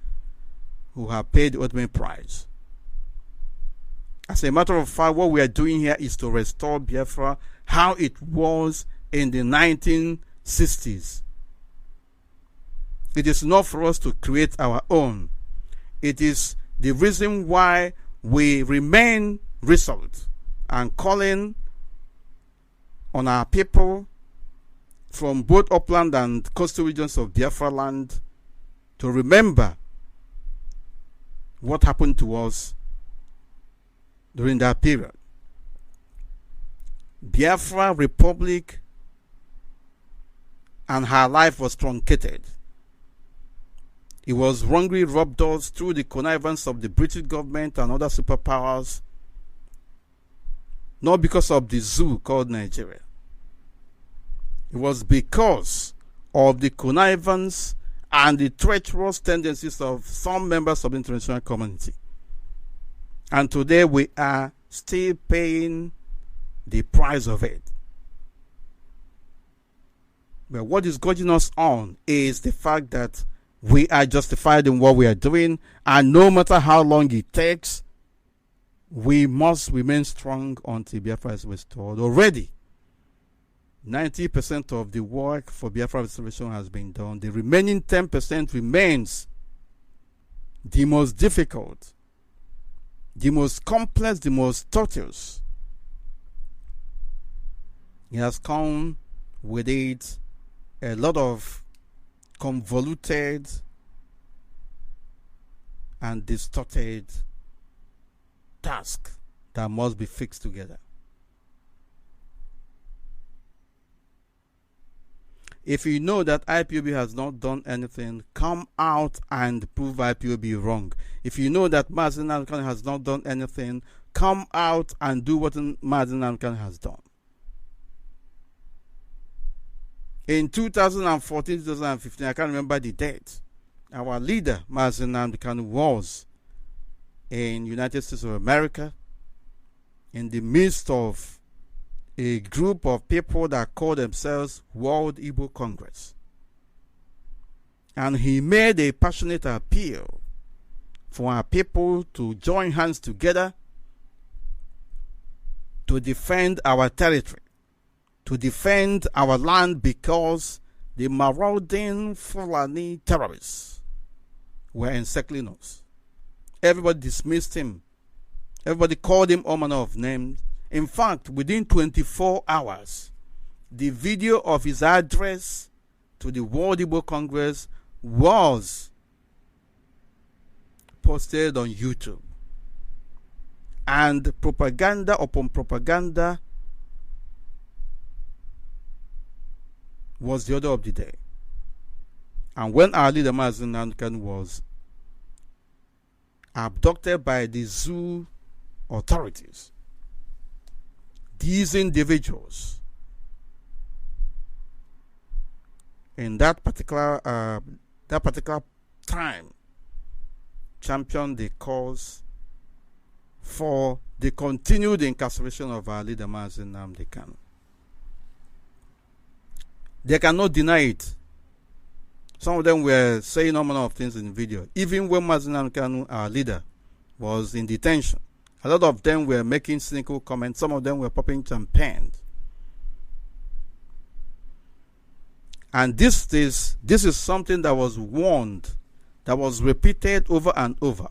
Speaker 3: who have paid the ultimate price. As a matter of fact, what we are doing here is to restore Biafra how it was in the 1960s. It is not for us to create our own. It is the reason why we remain resolute and calling on our people from both upland and coastal regions of Biafra land to remember what happened to us during that period. Biafra Republic and her life was truncated. It was wrongly robbed us through the connivance of the British government and other superpowers, not because of the zoo called Nigeria. It was because of the connivance and the treacherous tendencies of some members of the international community. And today we are still paying the price of it. But what is gouging us on is the fact that we are justified in what we are doing, and no matter how long it takes, we must remain strong until Biafra is restored. Already, 90% of the work for Biafra restoration has been done. The remaining 10% remains the most difficult, the most complex, the most tortuous. It has come with it a lot of convoluted and distorted tasks that must be fixed together. If you know that IPOB has not done anything, come out and prove IPOB wrong. If you know that Mazi has not done anything, come out and do what Mazi has done. In 2014, 2015, I can't remember the date, our leader, Mazi was in United States of America in the midst of a group of people that call themselves World Igbo Congress. And he made a passionate appeal for our people to join hands together to defend our territory, to defend our land, because the marauding Fulani terrorists were encircling us. Everybody dismissed him. Everybody called him all manner of names. In fact, within 24 hours, the video of his address to the World Igbo Congress was posted on YouTube. And propaganda upon propaganda was the order of the day. And when our leader Mazi was abducted by the zoo authorities, these individuals in that particular time championed the cause for the continued incarceration of our leader Mazi Nnamdi Kanu. They cannot deny it. Some of them were saying all manner of things in the video. Even when Mazi Nnamdi Kanu, our leader, was in detention, a lot of them were making cynical comments. Some of them were popping champagne. And this is something that was warned, that was repeated over and over.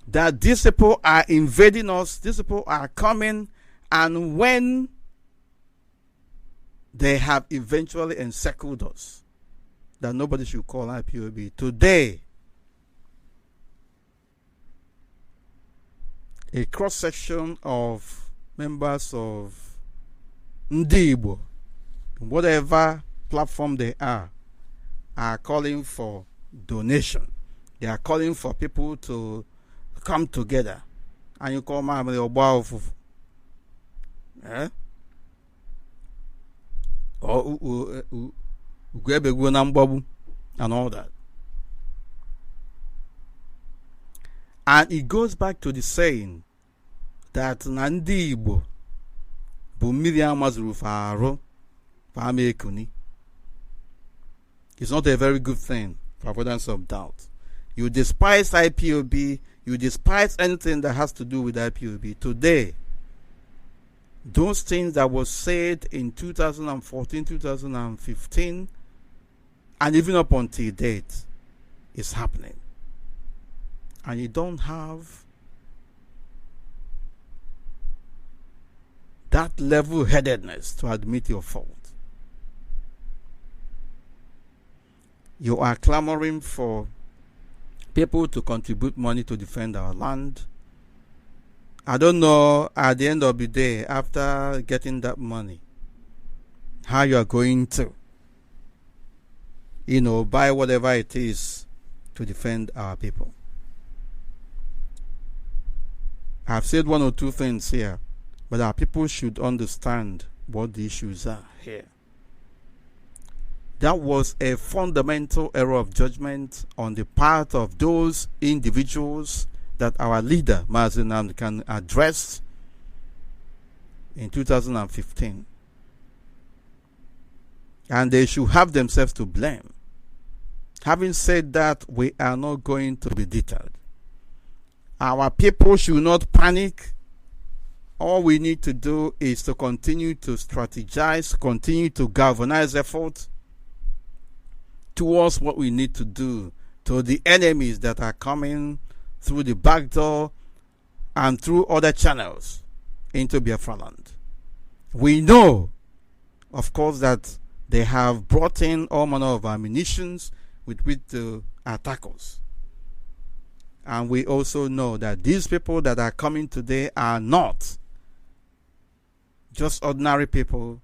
Speaker 3: That these people are invading us, these people are coming, and when they have eventually encircled us, that nobody should call IPOB. Today, a cross-section of members of Ndi Igbo, whatever platform they are calling for donation. They are calling for people to come together. And you call my Obaofu. Or and all that. And it goes back to the saying that Ndi Igbo bụ mmiri amazuru faro famekuni. It's not a very good thing, for avoidance of doubt. You despise IPOB, you despise anything that has to do with IPOB. Today, those things that was said in 2014, 2015, and even up until date, is happening. And you don't have that level-headedness to admit your fault. You are clamoring for people to contribute money to defend our land. I don't know at the end of the day, after getting that money, how you are going to, buy whatever it is to defend our people. I've said one or two things here, but our people should understand what the issues are here. That was a fundamental error of judgment on the part of those individuals that our leader, Mazi Nnamdi Kanu, addressed in 2015. And they should have themselves to blame. Having said that, we are not going to be deterred. Our people should not panic. All we need to do is to continue to strategize, continue to galvanize efforts towards what we need to do to the enemies that are coming through the back door and through other channels into Biafra land. We know, of course, that They have brought in all manner of ammunitions with which to attack us. And we also know that these people that are coming today are not just ordinary people.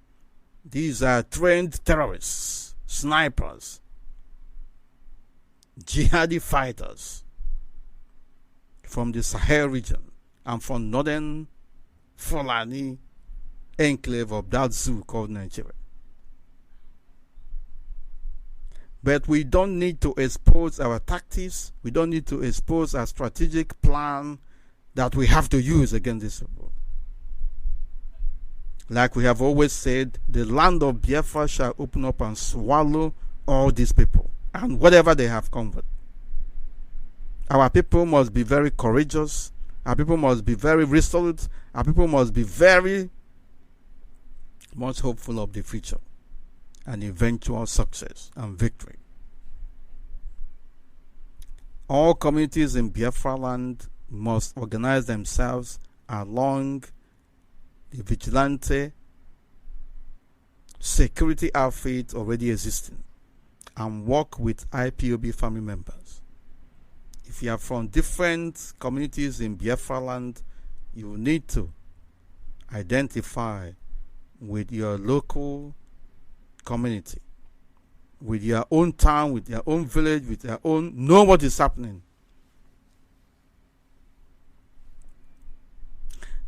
Speaker 3: These are trained terrorists, snipers, jihadi fighters from the Sahel region and from northern Fulani enclave of that zoo called Nigeria. But we don't need to expose our tactics. We don't need to expose our strategic plan that we have to use against these people. Like we have always said, the land of Biafra shall open up and swallow all these people and whatever they have come with. Our people must be very courageous. Our people must be very resolute. Our people must be very much hopeful of the future and eventual success and victory. All communities in Biafra land must organize themselves along the vigilante security outfit already existing and work with IPOB family members. If you are from different communities in Biafra land, you need to identify with your local community, with your own town, with your own village, with your own, know what is happening.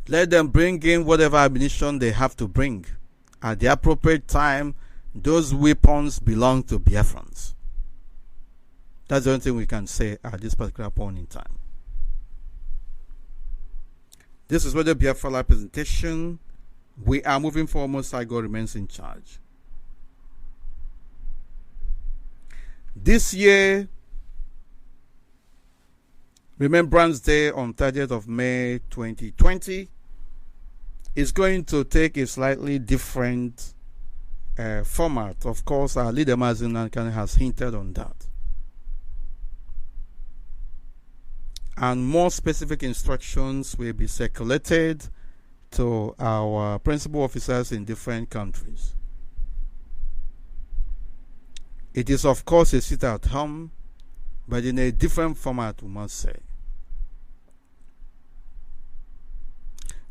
Speaker 3: Let them bring in whatever ammunition they have to bring. At the appropriate time, those weapons belong to Biafrans. That's the only thing we can say at this particular point in time. This is Radio Biafra Live presentation. We are moving forward. Most High God remains in charge. This year, Remembrance Day on 30th of May 2020 is going to take a slightly different format. Of course, our leader Mazi has hinted on that. And more specific instructions will be circulated to our principal officers in different countries. It is, of course, a sit at home, but in a different format, we must say.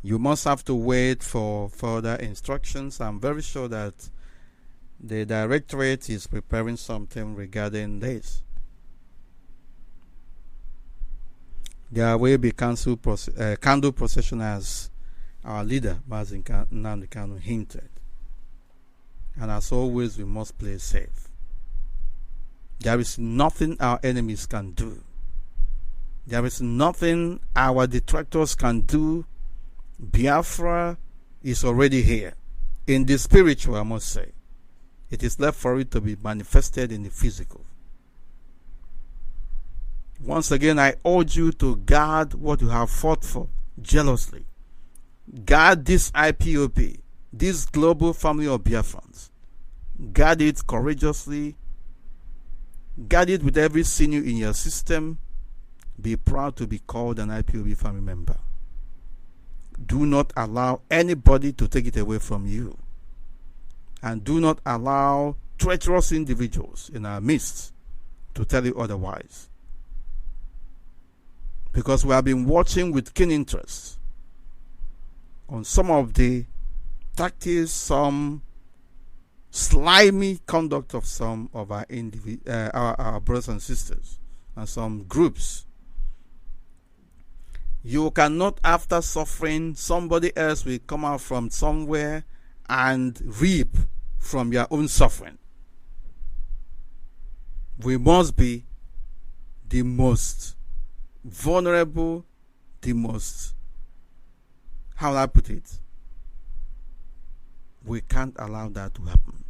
Speaker 3: You must have to wait for further instructions. I'm very sure that the directorate is preparing something regarding this. There will be candle procession, as our leader Mazi hinted. And as always, we must play safe. There is nothing our enemies can do. There is nothing our detractors can do. Biafra is already here. In the spiritual, I must say. It is left for it to be manifested in the physical. Once again, I urge you to guard what you have fought for jealously. Guard this IPOB, this global family of Biafrans. Guard it courageously. Guard it with every sinew in your system. Be proud to be called an IPOB family member. Do not allow anybody to take it away from you. And do not allow treacherous individuals in our midst to tell you otherwise. Because we have been watching with keen interest on some of the tactics, some slimy conduct of some of our brothers and sisters and some groups. You cannot, after suffering, somebody else will come out from somewhere and reap from your own suffering. We must be the most vulnerable, the most, how will I put it? We can't allow that to happen.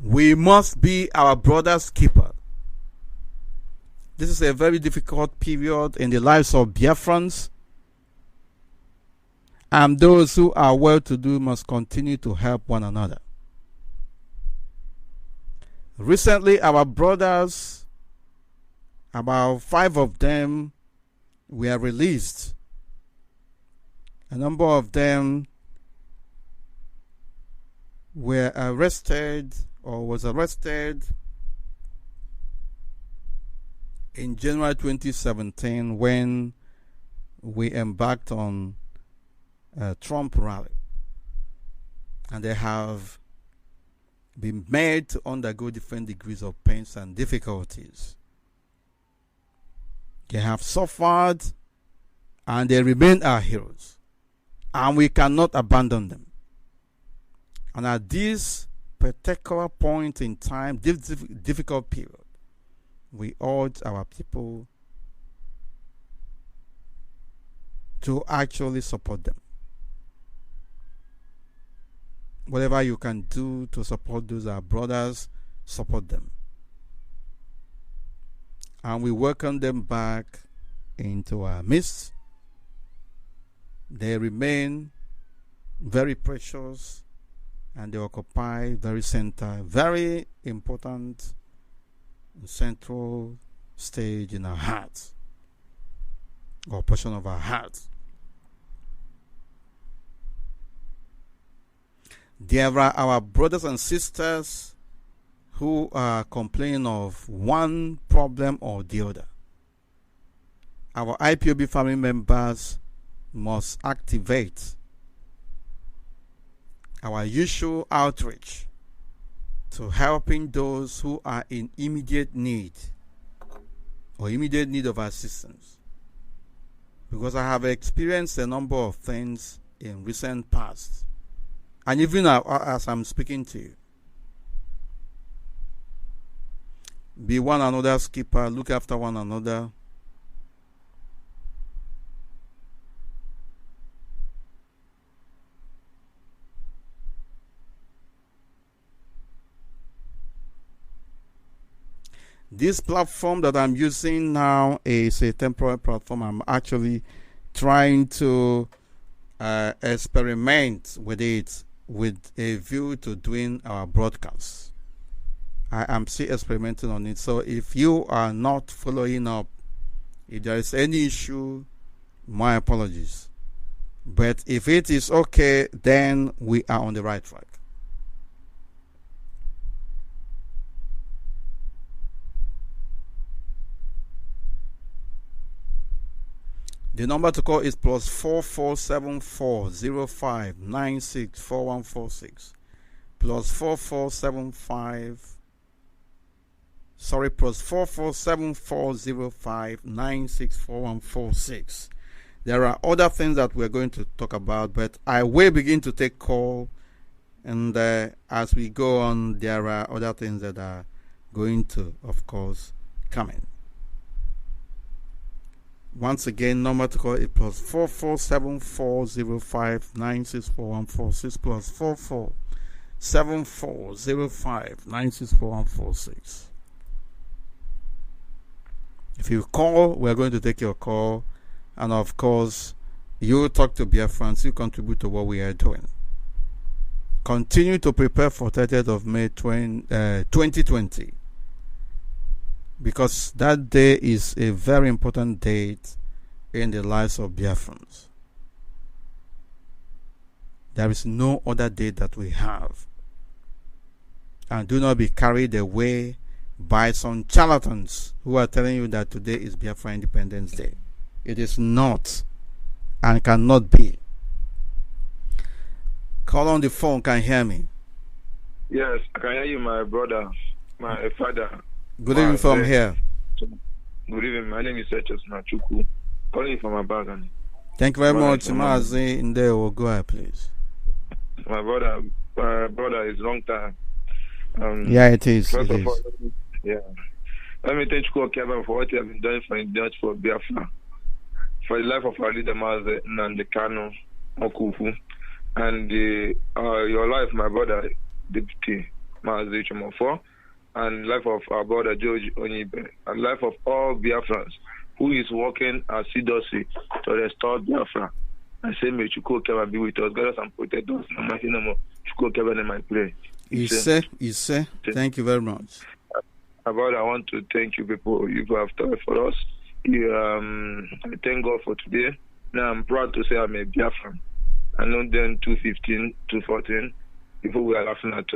Speaker 3: We must be our brother's keeper. This is a very difficult period in the lives of Biafrans, and those who are well-to-do must continue to help one another. Recently, our brothers, about 5 of them, were released. A number of them were arrested or was arrested in January 2017 when we embarked on a Trump rally. And they have been made to undergo different degrees of pains and difficulties. They have suffered and they remain our heroes. And we cannot abandon them. And at this particular point in time, difficult period, we urge our people to actually support them. Whatever you can do to support those our brothers, support them. And we welcome them back into our midst. They remain very precious and they occupy very important central stage in our hearts, or portion of our hearts. There are our brothers and sisters who are complaining of one problem or the other. Our IPOB family members must activate our usual outreach to helping those who are in immediate need of assistance. Because I have experienced a number of things in recent past, and even as I'm speaking to you. Be one another's keeper, look after one another. This platform that I'm using now is a temporary platform. I'm actually trying to experiment with it with a view to doing our broadcasts. I am still experimenting on it. So if you are not following up, if there is any issue, my apologies. But if it is okay, then we are on the right track. The number to call is +447405964146. +447405964146. There are other things that we're going to talk about, but I will begin to take call, and as we go on, there are other things that are going to, of course, come in. Once again, number to call is +447405964146 +447405964146. If you call, we're going to take your call, and of course, you talk to Biafrans, you contribute to what we are doing. Continue to prepare for 30th of May 2020. Because that day is a very important date in the lives of Biafrans. There is no other date that we have. And do not be carried away by some charlatans who are telling you that today is Biafra Independence Day. It is not and cannot be. Call on the phone, can you hear me?
Speaker 9: Yes, I can hear you, my brother, my father.
Speaker 3: Good evening from here.
Speaker 9: Good evening. My name is Echos Nachuku. Calling from Abagani.
Speaker 3: Thank you very much, Mazi. In there, we'll go ahead, please.
Speaker 9: My brother is long time.
Speaker 3: Yeah, it is.
Speaker 9: First of all, let me thank you, Kevin, for what you have been doing for Biafra, for the life of our leader, Mazi, and Kano, Okufu, and your life, my brother, Deputy Mazi Chumofo, and life of our brother George Onyeibe, and life of all Biafrans who is working assiduously to restore Biafra. I say, may Chukwu Kevin be with us, guide us and protect us. No matter no Chukwu Kevin in my prayer.
Speaker 3: You say. Thank you very much.
Speaker 9: My brother, I want to thank you people. You have done for us. I thank God for today. Now I'm proud to say I'm a Biafran. I know them 2015, 2014. People were laughing at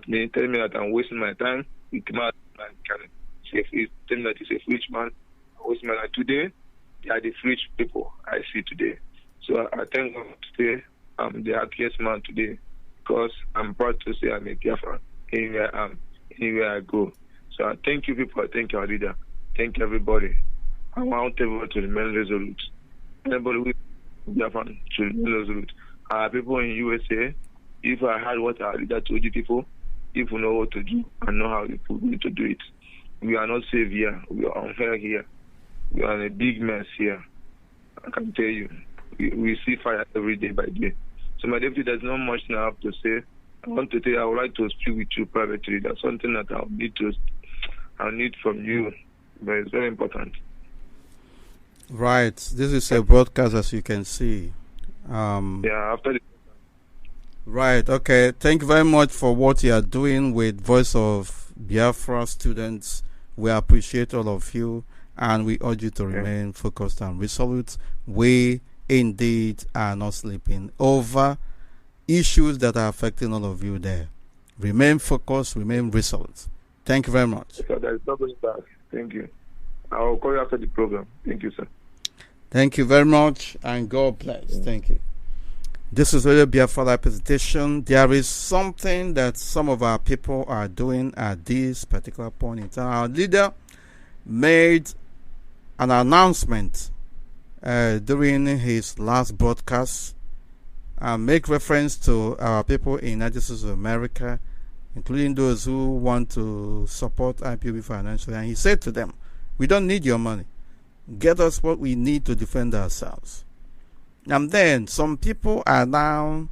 Speaker 9: me, telling me that I'm wasting my time with man can tell me that he's a rich man. Wasting my time. Today, they are the rich people I see today. So I thank God today I'm the happiest man today because I'm proud to say I'm a Biafra anywhere I go. So I thank you people, I thank our leader, thank everybody. I want everyone to remain resolute. Anybody with Biafra to remain resolute. People in USA, if I had what our leader told you people, if we know what to do and know how we need to do it. We are not safe here. We are unfair here. We are in a big mess here. I can tell you. We see fire every day by day. So my deputy, there's not much now I have to say. I want to tell you, I would like to speak with you privately. That's something that I'll need from you. But it's very important.
Speaker 3: Right. This is a broadcast, as you can see.
Speaker 9: After the
Speaker 3: Right. Okay. Thank you very much for what you are doing with Voice of Biafra students. We appreciate all of you, and we urge you to remain focused and resolute. We indeed are not sleeping over issues that are affecting all of you there. Remain focused, remain resolute. Thank you very much.
Speaker 9: So there is not going back. Thank you. I will call you after the program. Thank you, sir.
Speaker 3: Thank you very much, and God bless. Thank you. This is really Biafra Live presentation. There is something that some of our people are doing at this particular point in time. Our leader made an announcement during his last broadcast and make reference to our people in United States of America, including those who want to support IPOB financially. And he said to them, we don't need your money. Get us what we need to defend ourselves. And then some people are now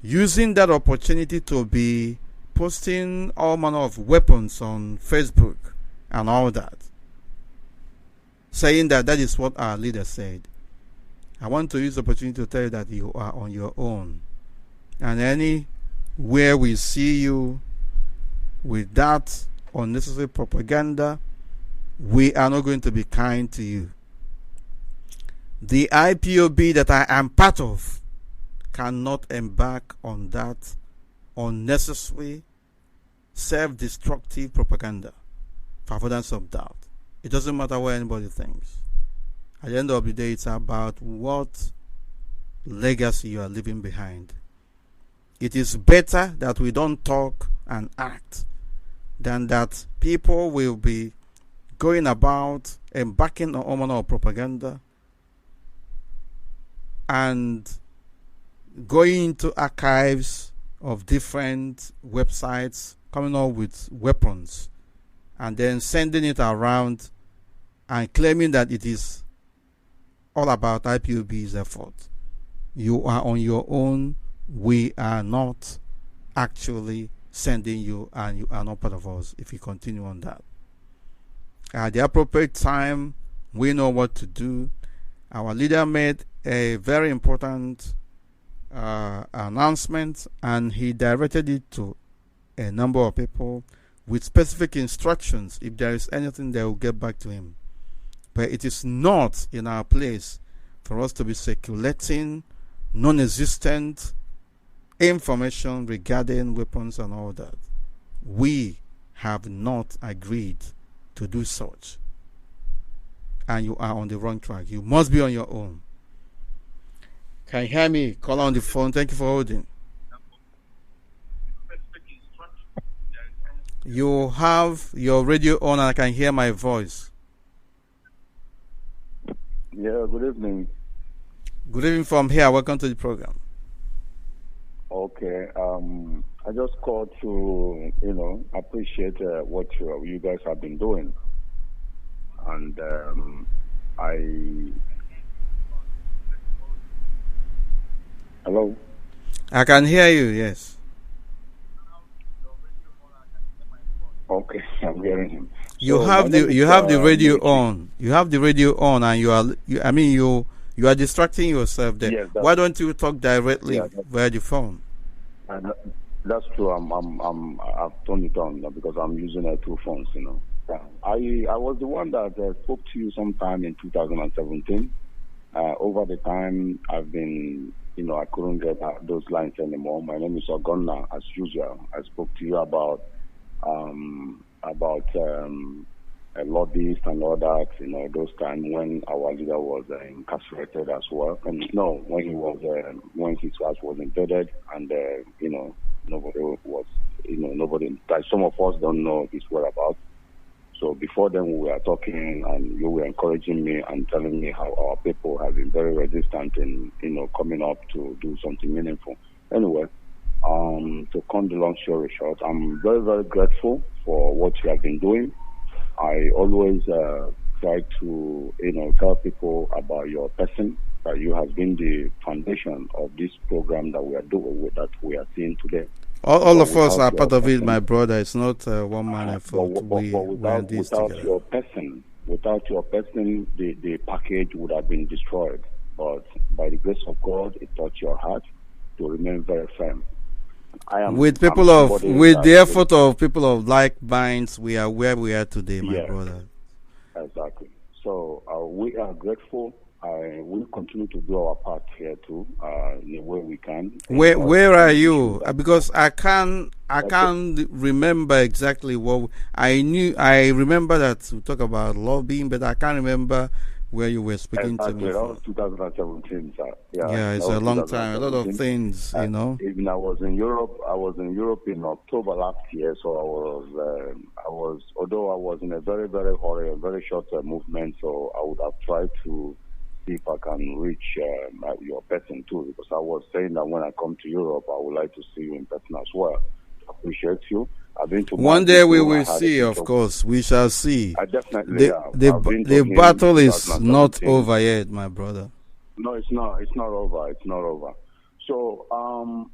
Speaker 3: using that opportunity to be posting all manner of weapons on Facebook and all that, saying that is what our leader said. I want to use the opportunity to tell you that you are on your own. And anywhere we see you with that unnecessary propaganda, we are not going to be kind to you. The IPOB that I am part of cannot embark on that unnecessary, self-destructive propaganda for avoidance of doubt. It doesn't matter what anybody thinks. At the end of the day, it's about what legacy you are leaving behind. It is better that we don't talk and act than that people will be going about embarking on all manner of propaganda and going into archives of different websites, coming up with weapons, and then sending it around and claiming that it is all about IPOB's effort. You are on your own. We are not actually sending you, and you are not part of us if you continue on that. At the appropriate time, we know what to do. Our leader made a very important announcement, and he directed it to a number of people with specific instructions. If there is anything, they will get back to him. But it is not in our place for us to be circulating non-existent information regarding weapons and all that. We have not agreed to do such. And you are on the wrong track. You must be on your own. Can you hear me? Call on the phone. Thank you for holding. You have your radio on and I can hear my voice.
Speaker 10: Yeah, good evening.
Speaker 3: Good evening from here. Welcome to the program.
Speaker 10: Okay. I just called to, appreciate what you guys have been doing. And Hello?
Speaker 3: I can hear you, yes.
Speaker 10: Okay, I'm hearing him.
Speaker 3: You have the radio on. You have the radio on, and you are distracting yourself there. Yes, why don't you talk directly via the phone?
Speaker 10: That's true. I've turned it on because I'm using two phones. I was the one that spoke to you sometime in 2017, Over the time, I've been, I couldn't get those lines anymore. My name is Ogonna, as usual. I spoke to you about a lobbyist and all that, those times when our leader was incarcerated as well. And no, when he was, when his house was invaded, and nobody was, nobody. Like some of us don't know his whereabouts. So before then, we were talking, and you were encouraging me and telling me how our people have been very resistant in, coming up to do something meaningful. Anyway, to cut the long story short, I'm very, very grateful for what you have been doing. I always try to, tell people about your person, that you have been the foundation of this program that we are doing, that we are seeing today.
Speaker 3: All of us are part of it, my brother. It's not one man effort.
Speaker 10: Without your person, the package would have been destroyed. But by the grace of God, it touched your heart to remain very firm.
Speaker 3: With the effort of people of like minds, we are where we are today, my brother.
Speaker 10: Exactly. So we are grateful. We'll continue to do our part here too, in the way we can.
Speaker 3: Where are you? Because I can't remember exactly what I knew. I remember that we talk about lobbying, but I can't remember where you were speaking to me.
Speaker 10: That was 2017, sir.
Speaker 3: Yeah, it's a long time. A lot of things,
Speaker 10: Even I was in Europe. I was in Europe in October last year. So I was, although I was in a very, very hurry, a very short movement. So I would have tried to see if I can reach your person too, because I was saying that when I come to Europe, I would like to see you in person as well. I appreciate you. I've been to
Speaker 3: one day we will see, of course. We shall see.
Speaker 10: I definitely have.
Speaker 3: The battle is not over yet, my brother.
Speaker 10: No, it's not. It's not over. It's not over. So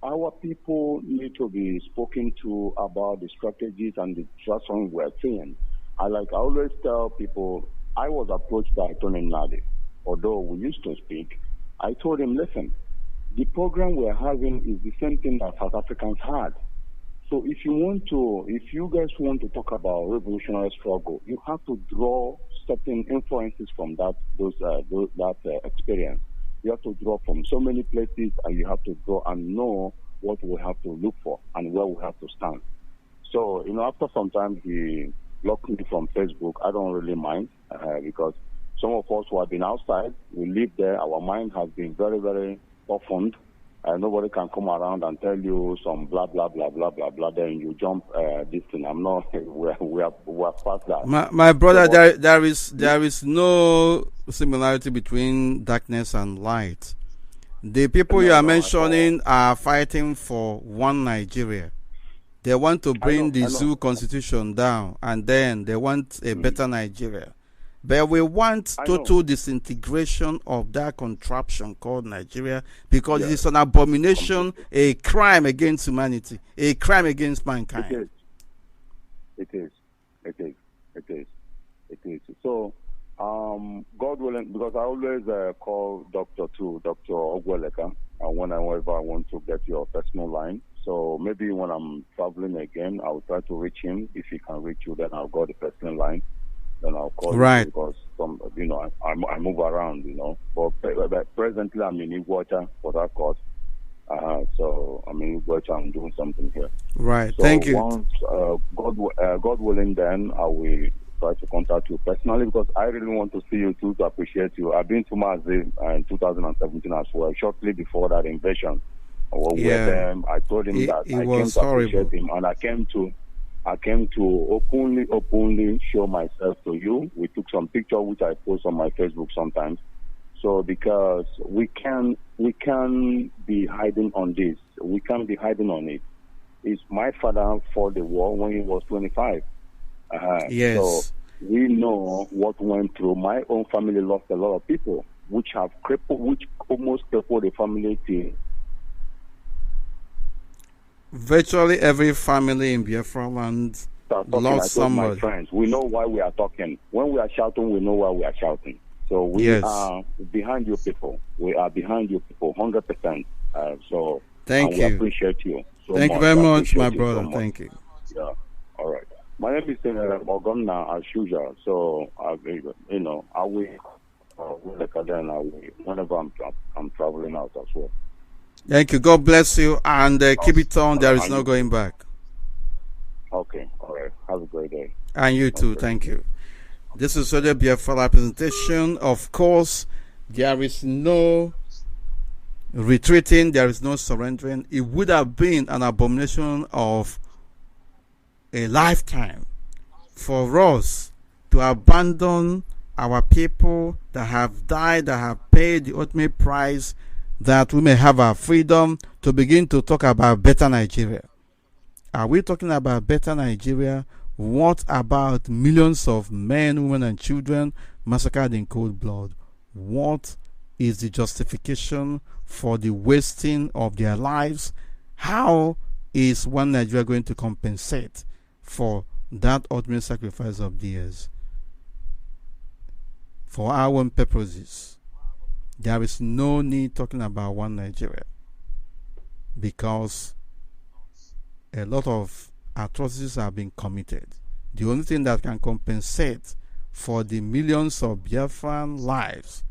Speaker 10: our people need to be spoken to about the strategies and the transformation we're seeing. I always tell people, I was approached by Tony Nadi. Although we used to speak, I told him, listen, the program we're having is the same thing that South Africans had. So if you guys want to talk about revolutionary struggle, you have to draw certain influences from that experience. You have to draw from so many places, and you have to draw and know what we have to look for and where we have to stand. So, after some time, he blocked me from Facebook. I don't really mind because some of us who have been outside, we live there. Our mind has been very, very often. Nobody can come around and tell you some blah, blah, blah, blah, blah, blah. Then you jump this thing. I'm not, we are past that.
Speaker 3: My brother, there is no similarity between darkness and light. The people you are mentioning are fighting for one Nigeria. They want to bring the Zoo constitution down, and then they want a better Nigeria. But we want total disintegration of that contraption called Nigeria, because it's an abomination, a crime against humanity, a crime against mankind.
Speaker 10: It is. So, God willing, because I always call Dr. Ogweleka, and whenever I want to get your personal line. So maybe when I'm traveling again, I'll try to reach him. If he can reach you, then I'll go the personal line. Then I'll call you, because I move around, But presently I'm in Iguacha, Port Harcourt. So I'm in Iguacha. I'm doing something here.
Speaker 3: Right.
Speaker 10: So
Speaker 3: thank you.
Speaker 10: Once God willing, then I will try to contact you personally, because I really want to see you too, to appreciate you. I've been to Mazi in 2017 as well, shortly before that invasion. I told him that I came to appreciate him, and I came to openly show myself to you. We took some picture which I post on my Facebook sometimes. So because we can be hiding on this. We can't be hiding on it. It's my father fought the war when he was 25.
Speaker 3: Yes.
Speaker 10: So we know what went through. My own family lost a lot of people, which almost crippled the family team.
Speaker 3: Virtually every family in Biafra land lost somebody.
Speaker 10: My friends, we know why we are talking. When we are shouting, we know why we are shouting. So we are behind you people. We are behind you people, 100%. So
Speaker 3: thank you.
Speaker 10: We appreciate you.
Speaker 3: Thank you very much, my brother. Thank you.
Speaker 10: Yeah. All right. My name is Ogonna, as usual. So I will whenever I'm traveling out as well.
Speaker 3: Thank you. God bless you, and keep it on. There is no going back.
Speaker 10: Okay, all right. Have a great day.
Speaker 3: And you too. Thank you. This is Radio Biafra presentation. Of course, there is no retreating. There is no surrendering. It would have been an abomination of a lifetime for us to abandon our people that have died, that have paid the ultimate price, that we may have our freedom, to begin to talk about better Nigeria. Are we talking about better Nigeria? What about millions of men, women, and children massacred in cold blood? What is the justification for the wasting of their lives? How is one Nigeria going to compensate for that ultimate sacrifice of theirs? For our own purposes, there is no need talking about one Nigeria, because a lot of atrocities have been committed. The only thing that can compensate for the millions of Biafran lives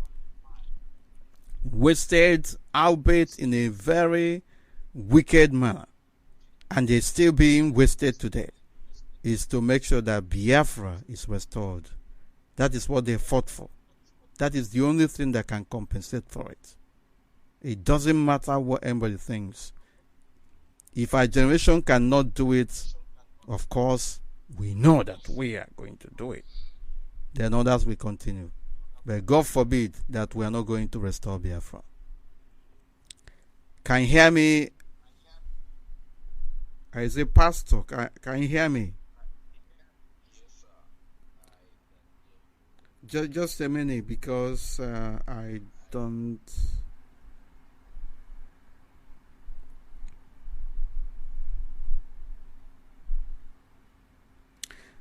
Speaker 3: wasted, albeit in a very wicked manner, and they're still being wasted today, is to make sure that Biafra is restored. That is what they fought for. That is the only thing that can compensate for it. It doesn't matter what anybody thinks. If our generation cannot do it, of course, we know that we are going to do it. Then others will continue. But God forbid that we are not going to restore Biafra. Can you hear me? I say, Pastor, can you hear me? Just a minute, because I don't.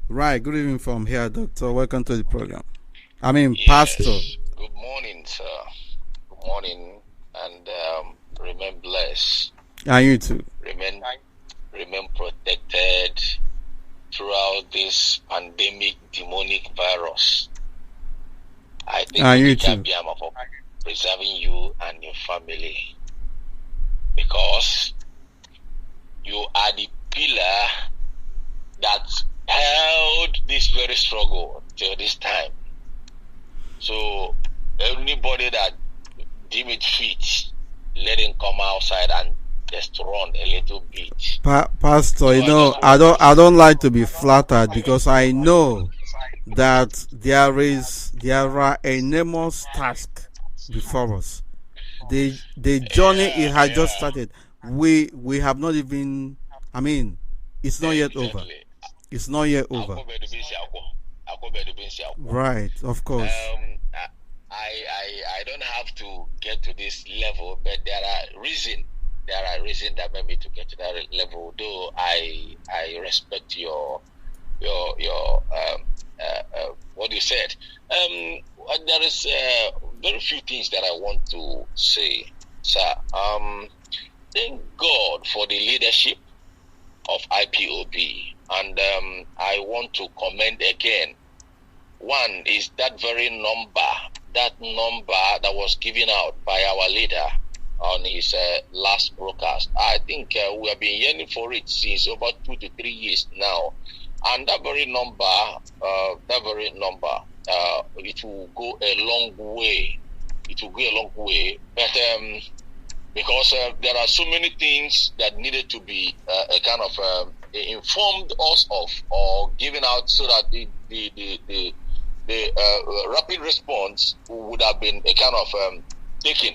Speaker 3: Right. Good evening from here, Doctor. Welcome to the program.
Speaker 11: Yes.
Speaker 3: Pastor.
Speaker 11: Good morning, sir. Good morning, and remain blessed.
Speaker 3: And you too.
Speaker 11: Remain protected throughout this pandemic, demonic virus. I think we can be for preserving you and your family, because you are the pillar that held this very struggle till this time. So anybody that deem it fit, let him come outside and just run a little bit.
Speaker 3: Pastor, so I don't like to be flattered, because I know that there are enormous tasks before us. The journey it has just started. We have not even. It's not yet over. It's not yet over. Right, of course.
Speaker 11: I don't have to get to this level, but there are reasons that made me to get to that level. Though I respect your what you said. There is very few things that I want to say, sir. Thank God for the leadership of IPOB, and I want to commend again. One is that very number that was given out by our leader on his last broadcast. I think we have been yearning for it since over 2 to 3 years now. And that very number, it will go a long way. It will go a long way. But because there are so many things that needed to be informed us of or given out, so that the rapid response would have been taken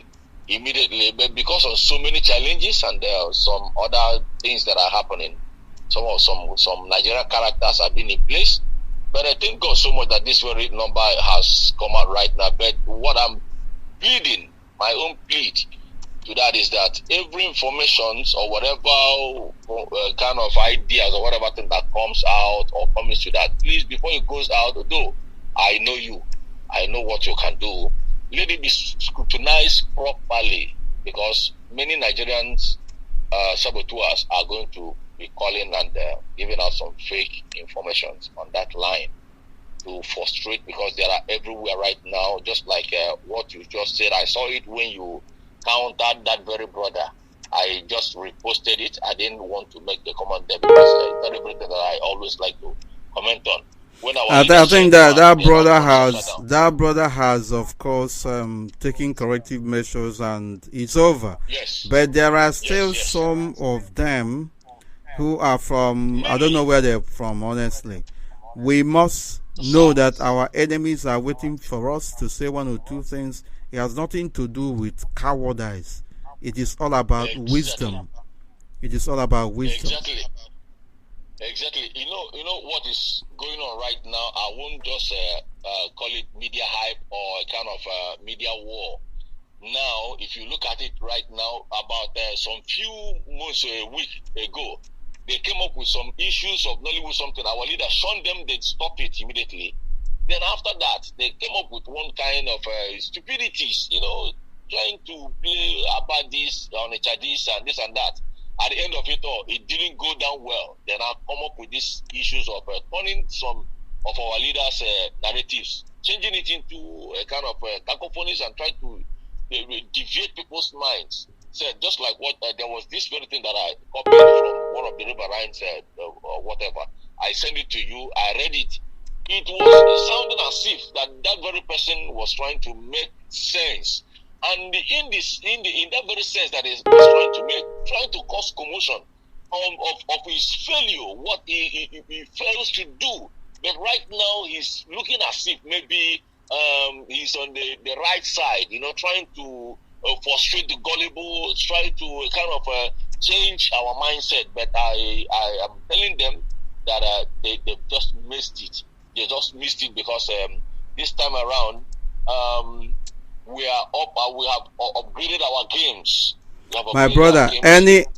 Speaker 11: immediately. But because of so many challenges and there are some other things that are happening, some Nigerian characters have been in place. But I thank God so much that this very number has come out right now. But what I'm pleading, my own plead to that, is that every information or whatever kind of ideas or whatever thing that comes out or comes to that, please, before it goes out, though I know you, I know what you can do, let it be scrutinized properly, because many Nigerians saboteurs are going to be calling and giving out some fake information on that line. to frustrate because they are everywhere right now. Just like what you just said, I saw it when you countered that very brother. I just reposted it. I didn't want to make the comment there because it's not everything that I always like to comment on.
Speaker 3: I think that that brother has of course taken corrective measures and it's over.
Speaker 11: Yes.
Speaker 3: But there are still some of them who are from, I don't know where they're from, honestly. We must know that our enemies are waiting for us to say one or two things. It has nothing to do with cowardice. It is all about wisdom. It is all about wisdom.
Speaker 11: Exactly. You know what is going on right now. I won't just call it media hype or a kind of media war. Now, if you look at it right now, about some few months, a week ago, they came up with some issues of Nollywood something. Our leader shunned them. They stopped it immediately. Then after that, they came up with one kind of stupidities. Trying to play about this on this and this and that. At the end of it all, it didn't go down well. Then I come up with these issues of turning some of our leaders' narratives, changing it into a kind of cacophonies and trying to deviate people's minds. So just like what there was this very thing that I copied from one of the riverines or whatever. I sent it to you. I read it. It was sounding as if that very person was trying to make sense. And in that very sense that he was trying to cause commotion of his failure, what he fails to do. But right now he's looking as if maybe he's on the right side, trying to frustrate the gullible, trying to kind of change our mindset. But I am telling them that they just missed it. They just missed it because this time around. We are up. We have upgraded our games.
Speaker 3: My brother,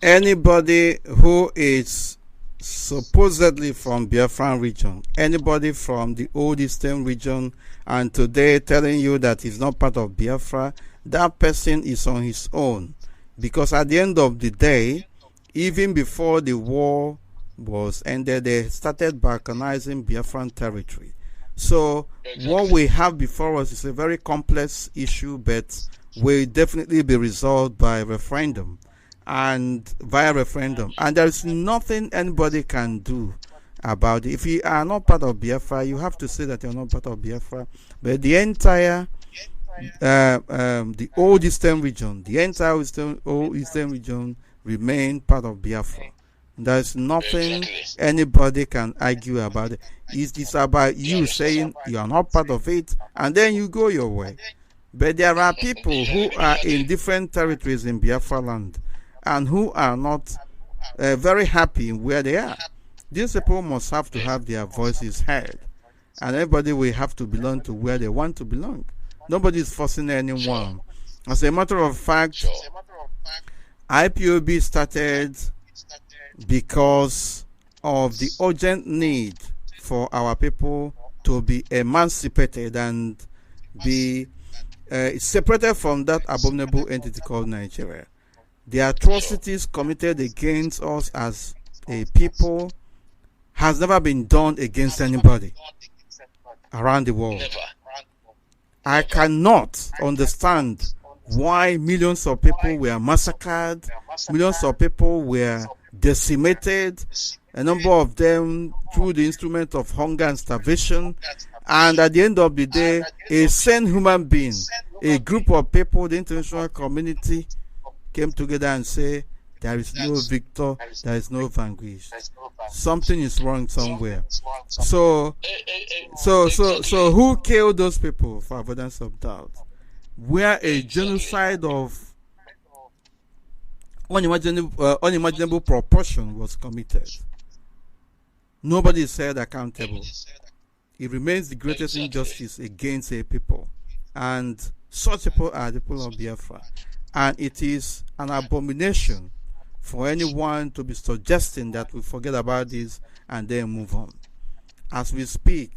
Speaker 3: anybody who is supposedly from Biafran region, anybody from the old Eastern region, and today telling you that he's not part of Biafra, that person is on his own. Because at the end of the day, even before the war was ended, they started balkanizing Biafran territory. So what we have before us is a very complex issue, but will definitely be resolved by referendum and via referendum. And there is nothing anybody can do about it. If you are not part of Biafra, you have to say that you're not part of Biafra. But the entire the old Eastern region, the entire old Eastern region remain part of Biafra. There's nothing anybody can argue about it. It's about you saying you are not part of it, and then you go your way. But there are people who are in different territories in Biafra land, and who are not very happy where they are. These people must have to have their voices heard, and everybody will have to belong to where they want to belong. Nobody is forcing anyone. As a matter of fact, IPOB started because of the urgent need for our people to be emancipated and be separated from that abominable entity called Nigeria. The atrocities committed against us as a people has never been done against anybody around the world. I cannot understand why millions of people were massacred, millions of people were decimated, a number of them through the instrument of hunger and starvation, and at the end of the day, a sane human being, a group of people, the international community came together and say, there is no victor, there is no vanquish. Something is wrong somewhere. So who killed those people, for avoidance of doubt? Where a genocide of unimaginable proportion was committed. Nobody is held accountable. It remains the greatest injustice against a people. And such people are the people of Biafra. And it is an abomination for anyone to be suggesting that we forget about this and then move on. As we speak,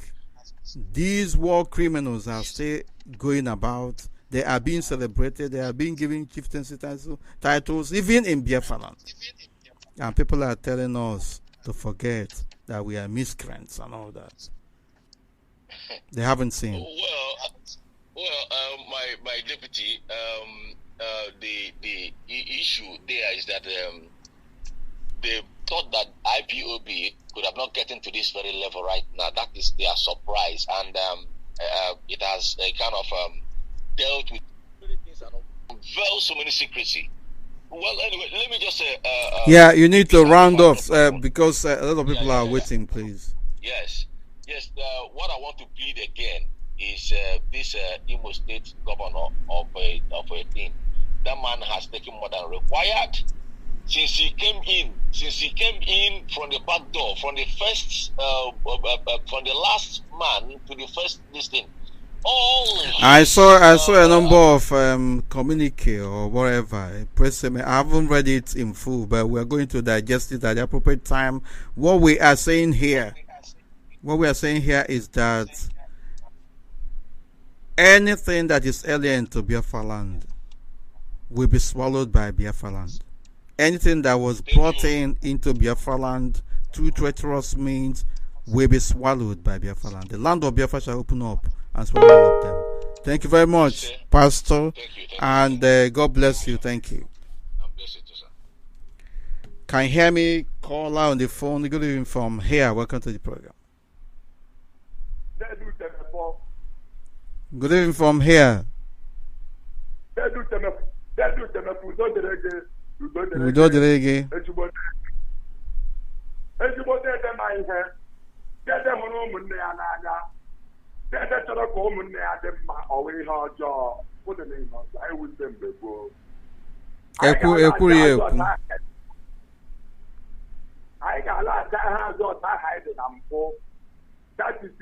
Speaker 3: these war criminals are still going about. They are being celebrated. They are being given chieftaincy titles, even in Biafra land. And people are telling us to forget that we are miscreants and all that. they haven't seen?
Speaker 11: My deputy, the issue there is that they thought that IPOB could have not gotten to this very level right now. That is their surprise, and it has a kind of dealt with very so many secrecy. Well, anyway, let me just say.
Speaker 3: Yeah, you need to round off because a lot of people are waiting, please.
Speaker 11: Yes. What I want to plead again is this Imo State governor of a thing. That man has taken more than required. Since he came in from the back door, from the first, from the last man to the first listing.
Speaker 3: I saw a number of communique or whatever. I haven't read it in full, but we're going to digest it at the appropriate time. What we are saying here is that anything that is alien to Biafra land will be swallowed by Biafra land. Anything that was brought into Biafra land through treacherous means will be swallowed by Biafra land. The land of Biafra shall open up and swallow all of them. Thank you very much, Pastor, and God bless you. Thank you. Can you hear me? Call out on the phone. Good evening from here. Welcome to the program. Good evening from here. Udo Derege.
Speaker 12: That is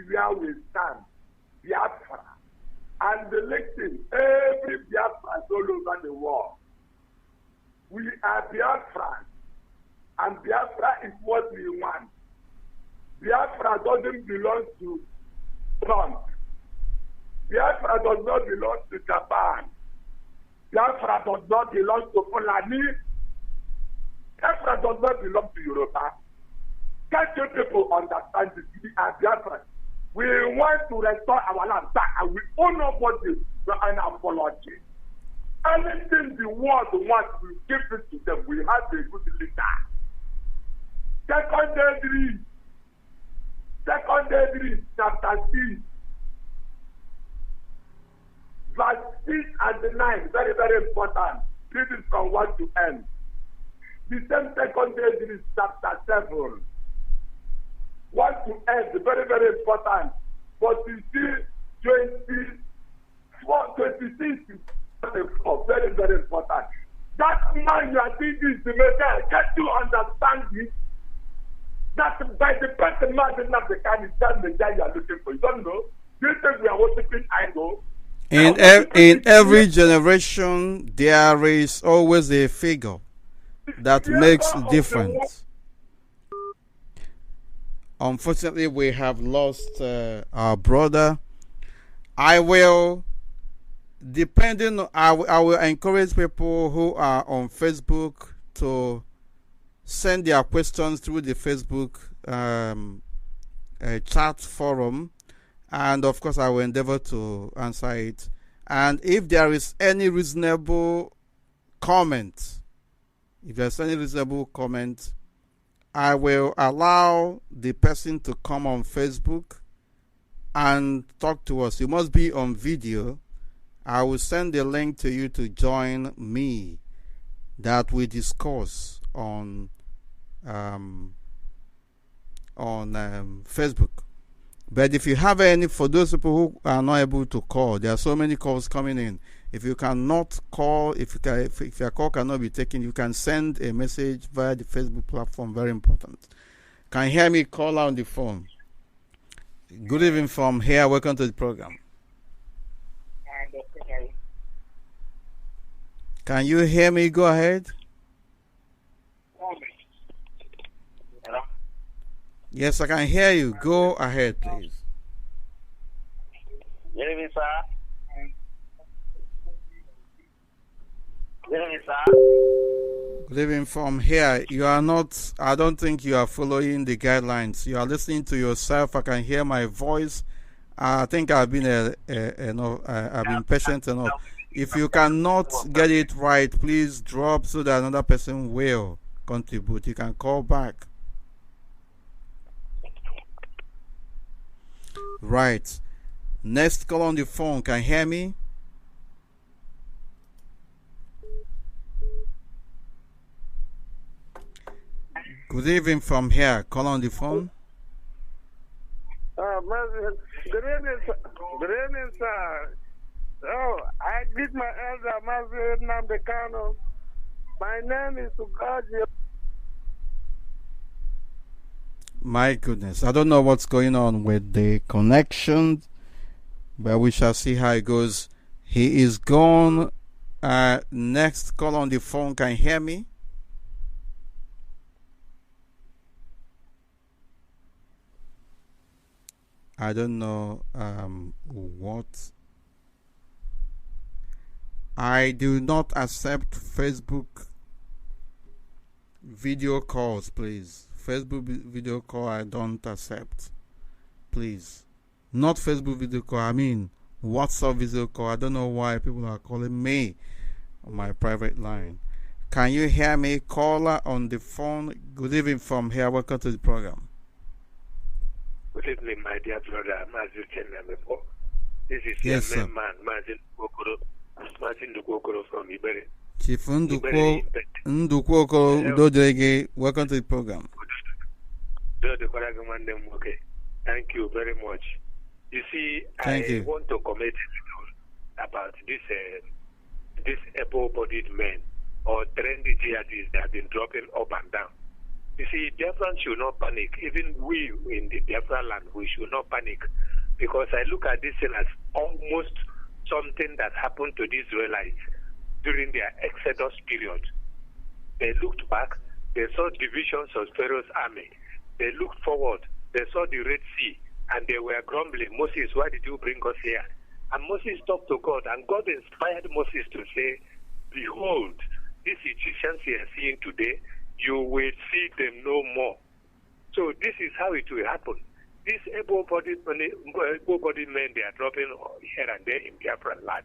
Speaker 12: where we stand. Biafra. And the listen, every Biafra all over the world. We are Biafra. And Biafra is what we want. Biafra doesn't belong to Trump. Biafra does not belong to Japan. Biafra does not belong to Fulani. Biafra does not belong to Europa. Can't you people understand this? We are Biafra. We want to restore our land back, and we own nobody an apology. Anything the world wants, we give it to them. We have a good leader. Secondary, chapter 6, verse 6 and 9, very, very important. Reading from 1 to end. The same secondary chapter 7. 1 to end, very, very important. But you see, 26 very, very important. That man you are thinking is the Messiah. Can't you understand this? That by the person man is not the kind of Messiah you are looking for. You don't know? Do you think we are worshiping idol?
Speaker 3: In every generation, there is always a figure that makes a difference. Unfortunately, we have lost our brother. I will encourage people who are on Facebook to send their questions through the Facebook chat forum, and of course I will endeavor to answer it. And if there is any reasonable comment, I will allow the person to come on Facebook and talk to us. You must be on video. I will send a link to you to join me that we discuss on Facebook. But if you have any, for those people who are not able to call, there are so many calls coming in. If you cannot call, if your call cannot be taken, you can send a message via the Facebook platform. Very important. Can you hear me? Call on the phone. Good evening from here. Welcome to the program. Can you hear me? Go ahead.
Speaker 13: Hello?
Speaker 3: Yes, I can hear you. Go ahead, please.
Speaker 13: Good evening, sir. Good evening, sir.
Speaker 3: Good evening from here. You are not, I don't think you are following the guidelines. You are listening to yourself. I can hear my voice I think I've been enough. I've been patient enough. If you cannot get it right, please drop so that another person will contribute. You can call back. Right. Next call on the phone. Can you hear me? Good evening from here. Call on the phone.
Speaker 14: Mazi, good evening, sir. Oh, I greet my elder, Mazi Namdekano. My name is Ugaji.
Speaker 3: My goodness. I don't know what's going on with the connection, but we shall see how it goes. He is gone. Next call on the phone. Can you hear me? I don't know what. I do not accept Facebook video calls, please. Facebook video call I don't accept. Please. Not Facebook video call, I mean WhatsApp video call. I don't know why people are calling me on my private line. Can you hear me? Caller on the phone. Good evening from here. Welcome to the program.
Speaker 15: Good evening, my dear brother, Mazi Chenamefo. This is
Speaker 3: Yes,
Speaker 15: your
Speaker 3: sir.
Speaker 15: main man, Mazi Ndukokoro from Ibere.
Speaker 3: Chief Ndukwo Udodrege, welcome to the program.
Speaker 15: Thank you very much. You see,
Speaker 3: Thank you.
Speaker 15: want to comment about this able-bodied men or trendy jihadists that have been dropping up and down. You see, Biafrans should not panic. Even we in the Biafra land, we should not panic. Because I look at this thing as almost something that happened to the Israelites during their Exodus period. They looked back, they saw divisions of Pharaoh's army. They looked forward, they saw the Red Sea, and they were grumbling, Moses, why did you bring us here? And Moses talked to God, and God inspired Moses to say, behold, these Egyptians you are seeing today, you will see them no more. So this is how it will happen. These able-bodied men, they are dropping here and there in Biafra land.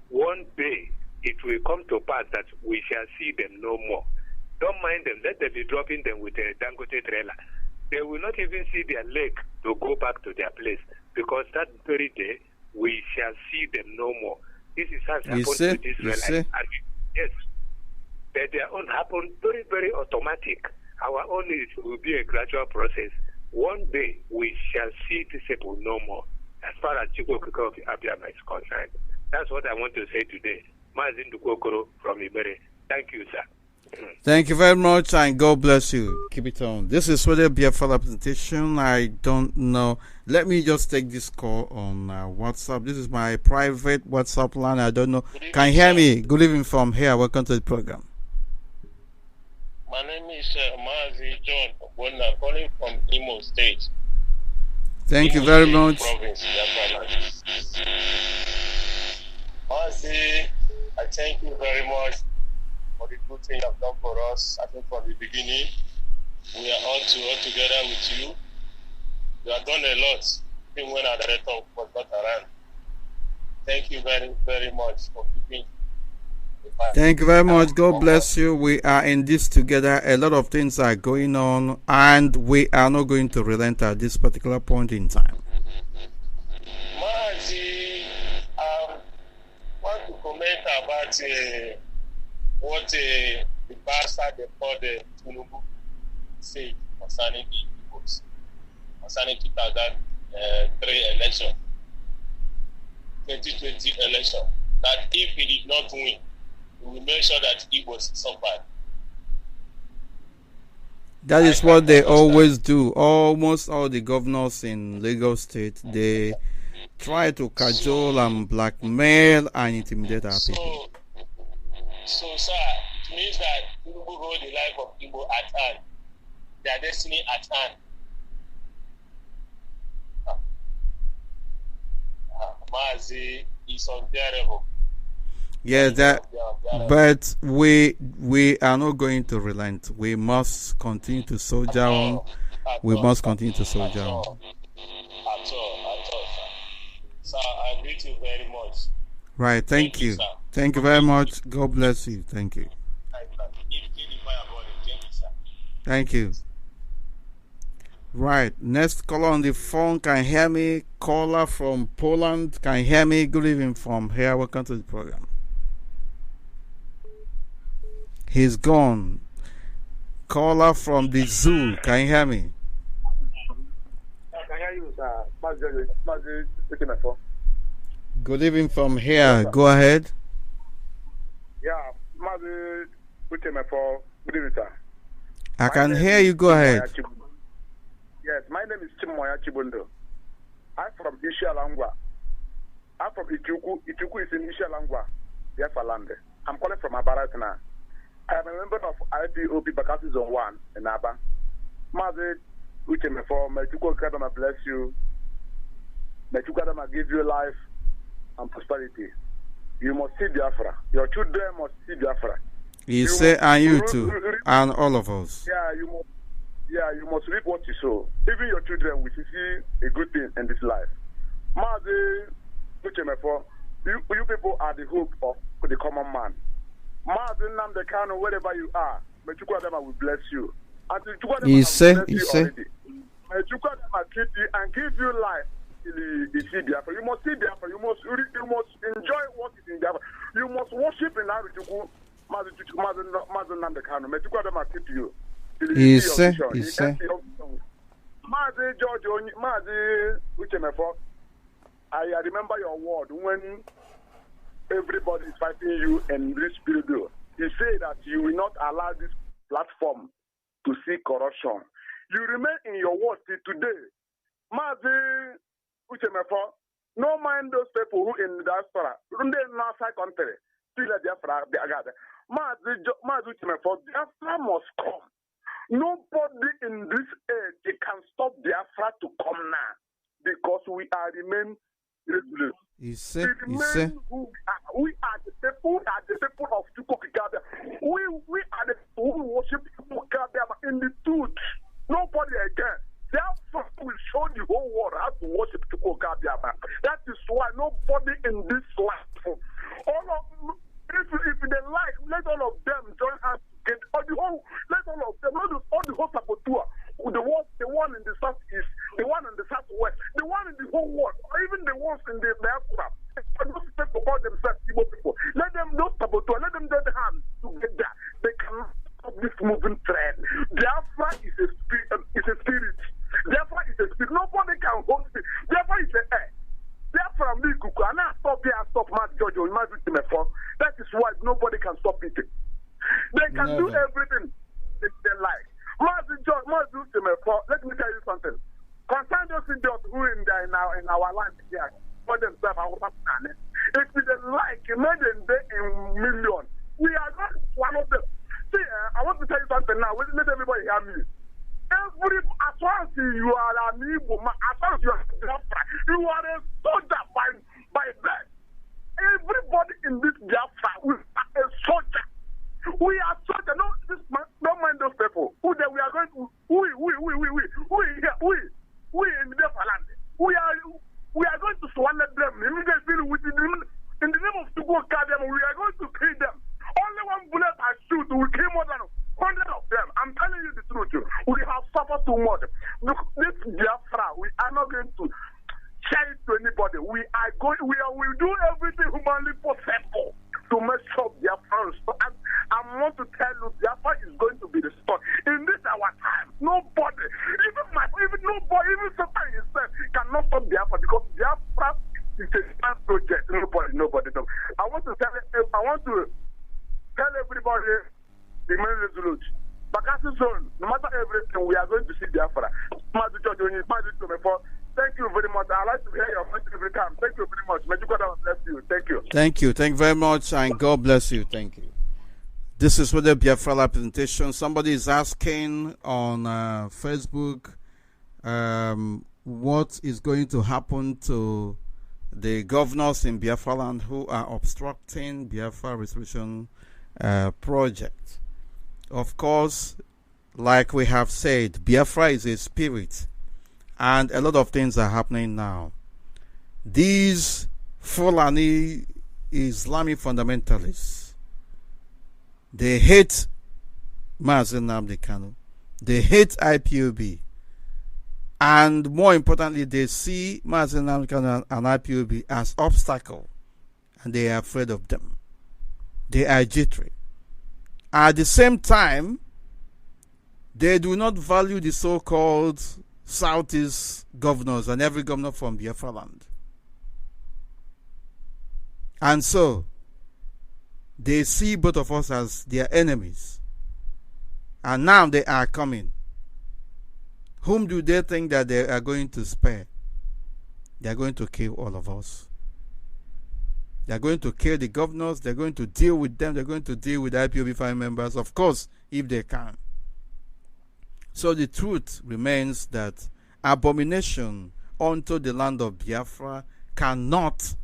Speaker 15: One day, it will come to pass that we shall see them no more. Don't mind them. Let them be dropping them with a Dangote trailer. They will not even see their leg to go back to their place, because that very day, we shall see them no more. This is how it happened to the Israelites. Yes. But their own happened very, very automatic. Our own will be a gradual process. One day we shall see these people no more. As far as Chukwu of Abiyama is concerned. That's what I want to say today. Mazi Ndukokoro from Ibere. Thank you, sir.
Speaker 3: Thank you very much, and God bless you. Keep it on. This is really a Biafra representation. I don't know. Let me just take this call on WhatsApp. This is my private WhatsApp line. I don't know. Can you hear me? Good evening from here. Welcome to the program.
Speaker 16: My name is Mazi John Ogbonna, calling from Imo State.
Speaker 3: Thank
Speaker 16: Imo
Speaker 3: you very
Speaker 16: State
Speaker 3: much.
Speaker 16: Province, Mazi, I thank you very much for the good thing you have done for us. I think from the beginning, we are all together with you. You have done a lot, even when our director was not around. Thank you very, very much for keeping.
Speaker 3: Thank you very much. God bless you. We are in this together. A lot of things are going on, and we are not going to relent at this particular point in time.
Speaker 16: Mazi, I want to comment about what the bastard they called Tinubu said concerning the Igbos, concerning 2003 election, 2020 election, that if he did not win, we will make sure that Igbos suffered.
Speaker 3: That is what they always do. Almost all the governors in Lagos State, they try to cajole and blackmail and intimidate our people.
Speaker 16: So, sir, it means that people hold the life of Igbo at hand, their destiny at hand. Mazi is unbearable.
Speaker 3: Yeah, but we are not going to relent. We must continue to soldier on. We must continue to soldier on.
Speaker 16: I greet you very much.
Speaker 3: Right, thank you.
Speaker 16: sir.
Speaker 3: Thank you very much. God bless you. Thank you.
Speaker 16: Thank you. Give the fire body. Thank you, sir.
Speaker 3: Thank you. Right, next caller on the phone. Can you hear me? Caller from Poland. Can you hear me? Good evening from here. Welcome to the program. He's gone. Caller from the zoo. Can you hear me?
Speaker 17: I can hear you, sir. Mazi speaking my phone.
Speaker 3: Good evening from here. Go ahead.
Speaker 17: Yeah, Mazi speaking my phone. Good evening, sir.
Speaker 3: I can hear you. Go ahead.
Speaker 17: Yes, my name is Chimoya Chibundo. I'm from Ishialangwa. I'm from Ichuku. Ichuku is in Ishialangwa, Biafra land. I'm calling from Abarat now. I am a member of IPOB Bakasi Zone 1 in Aba. Mazi, which me for Mechuko Kadama bless you. Mechuko Kadama give you life and prosperity. You must see Biafra. Your children must see Biafra.
Speaker 3: You say, and you too, and all of us.
Speaker 17: You must reap what you sow. Even your children will see a good thing in this life. Mazi, which me for you people are the hope of the common man. Mazi Namdekano, wherever you are, Mechuko Kadama will bless you.
Speaker 3: He say.
Speaker 17: Mechuko Kadama keep you and give you life. You see Biafra. You must see Biafra. You must enjoy what is in Biafra. You must worship in Arichuku. Mazi Namdekano. Mechuko Kadama keep you.
Speaker 3: He say.
Speaker 17: Mazi George, Mazi Uchemefo, I remember your word when everybody is fighting you in this building. You say that you will not allow this platform to see corruption. You remain in your word till today. Mazi Uchemefo, no mind those people who in the diaspora, who in the outside country, still at Biafra, Mazi Uchemefo, Biafra must come. Nobody in this age can stop Biafra to come now because we are remain resolute. We are the people of Chukwu. We are the people who worship Chukwu in the truth. Nobody again. Therefore, we show the whole world how to worship Chukwu. That is why nobody in this life, if they like, let all of them join us to get let all of them, all the whole Sabotua, the one in the southeast, the one in the southwest, the one in the whole world, or even the ones in the diaspora. Those people call themselves Igbo people. Let them know Sabotua, let them join hands together. They cannot stop this moving trend. Biafra is a spirit. Biafra is a spirit. Nobody can hold it. Biafra is an air. Biafra me kuku. And I stop Matt George or Matt Timefo. That is why nobody can stop it. They can do everything they like. Mazi Timefo, let me tell you something. Concern those Indians who in our land here for themselves our planet. If they like, made in million, we are not one of them. See, I want to tell you something now. Let everybody hear me. As far as you are an Igbo, as far as you are Biafra, you are a soldier by birth. Everybody in this Biafra is a soldier. We are soldiers. Don't mind those people. We are going to we in the Biafra land. We are going to swallow them. In the name of Chukwu Kadem, we are going to kill them. Only one bullet I shoot will kill more than 100 of them. I'm telling you the truth. We have suffered too much. Look, this Biafra, we are not going to share it to anybody. We will do everything humanly possible to make sure Biafra is restored. I want to tell you, Biafra is going to be restored. In this our time, nobody, even Satan himself cannot stop Biafra because Biafra is a grand project. Nobody knows. I want to tell everybody the main resolute. Bakasi Zone, no matter everything, we are going to see Biafra. Thank you very much. I like to hear your voice every time. Thank you very much. May God bless you. Thank you.
Speaker 3: Thank you. Thank you very much, and God bless you. Thank you. This is with the Biafra presentation. Somebody is asking on Facebook what is going to happen to the governors in Biafra land who are obstructing Biafra resolution project. Of course, like we have said, Biafra is a spirit, and a lot of things are happening now. These Fulani Islamic fundamentalists. They hate Mazi Nnamdi Kanu. They hate IPOB. And more importantly, they see Mazi Nnamdi Kanu and IPOB as obstacle. And they are afraid of them. They are jittery. At the same time, they do not value the so-called Southeast governors and every governor from Biafra land. And so, they see both of us as their enemies. And now they are coming. Whom do they think that they are going to spare? They are going to kill all of us. They are going to kill the governors. They are going to deal with them. They are going to deal with IPOB 5 members, of course, if they can. So the truth remains that abomination unto the land of Biafra cannot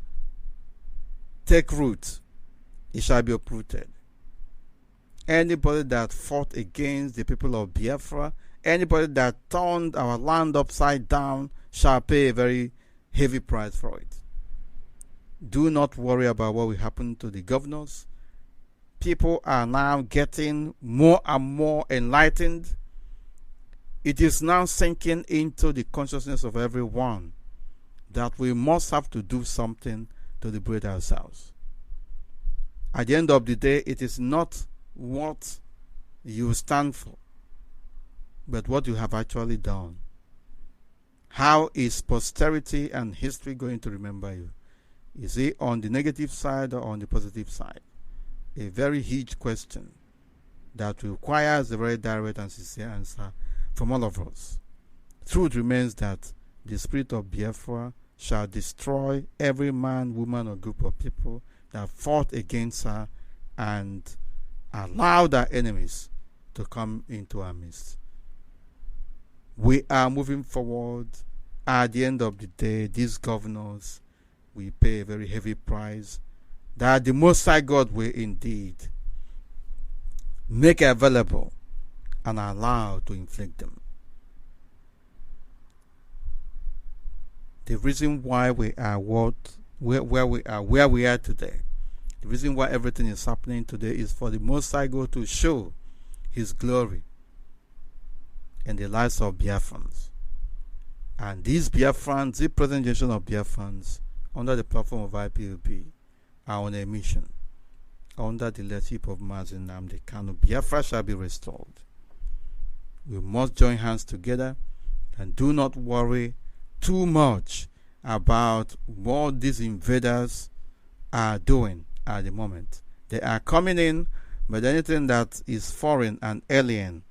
Speaker 3: take root. It shall be uprooted. Anybody that fought against the people of Biafra, anybody that turned our land upside down shall pay a very heavy price for it. Do not worry about what will happen to the governors. People are now getting more and more enlightened. It is now sinking into the consciousness of everyone that we must have to do something to liberate ourselves. At the end of the day, it is not what you stand for, but what you have actually done. How is posterity and history going to remember you? Is it on the negative side or on the positive side? A very huge question that requires a very direct and sincere answer from all of us. Truth remains that the spirit of Biafra shall destroy every man, woman, or group of people that fought against her and allowed our enemies to come into our midst. We are moving forward. At the end of the day, these governors will pay a very heavy price that the Most High God will indeed make available and allow to inflict them. The reason why we are where we are today, the reason why everything is happening today is for the Most High God to show His glory in the lives of Biafrans. And these Biafrans, the present generation of Biafrans, under the platform of IPOB, are on a mission. Under the leadership of Mazi Nnamdi Kanu, Biafra shall be restored. We must join hands together and do not worry too much about what these invaders are doing at the moment. They are coming in, but anything that is foreign and alien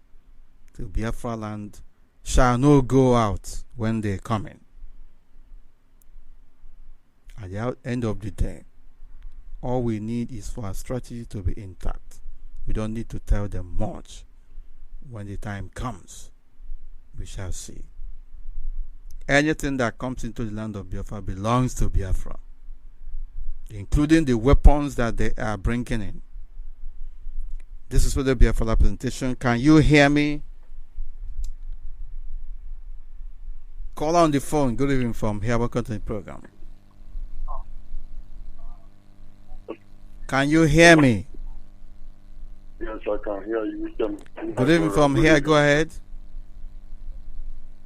Speaker 3: to Biafra land shall not go out when they come in. At the end of the day, all we need is for our strategy to be intact. We don't need to tell them much. When the time comes, we shall see. Anything that comes into the land of Biafra belongs to Biafra, including the weapons that they are bringing in. This is for the Biafra presentation. Can you hear me? Call on the phone. Good evening from here. Welcome to the program. Can you hear me?
Speaker 18: Yes, I can hear you.
Speaker 3: Good evening from here. Go ahead.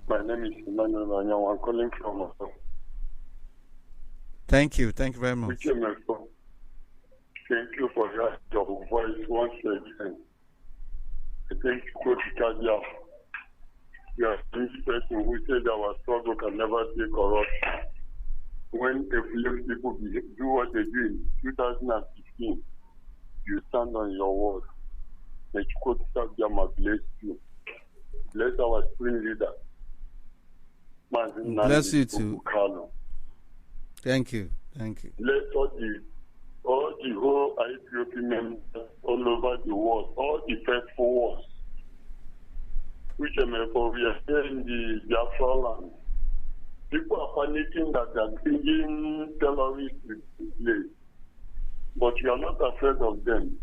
Speaker 18: My name is Emmanuel Anyanwu. I'm calling from.
Speaker 3: Thank you. Thank you very much.
Speaker 18: Thank you for your voice once again. I think Contextual, you are this person who said our struggle can never be corruption. When the Muslim people do what they do in 2015, you stand on your word. May Contextual bless you. Bless our spring leader.
Speaker 3: Bless you too. Thank you. Thank you.
Speaker 18: Bless all the whole IPOP members all over the world, all the faithful ones, which we are here in the Biafra land. People are panicking that they are bringing terrorists to the place, but you are not afraid of them.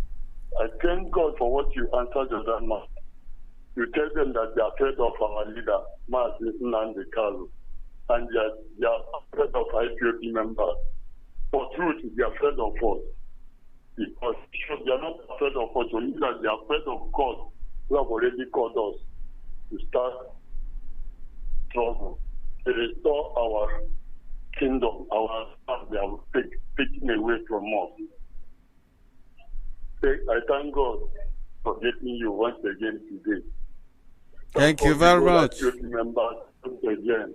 Speaker 18: I thank God for what you answered the other man. You tell them that they are afraid of our leader, Mazi Nnamdi Kanu, and they are afraid of IPOP members. For truth, they are afraid of us. Because they are not afraid of us, only that they are afraid of God, who have already called us to start trouble, to restore our kingdom, our land they have taken away from us. I thank God for getting you once again today.
Speaker 3: Thank you very much.
Speaker 18: Members once again.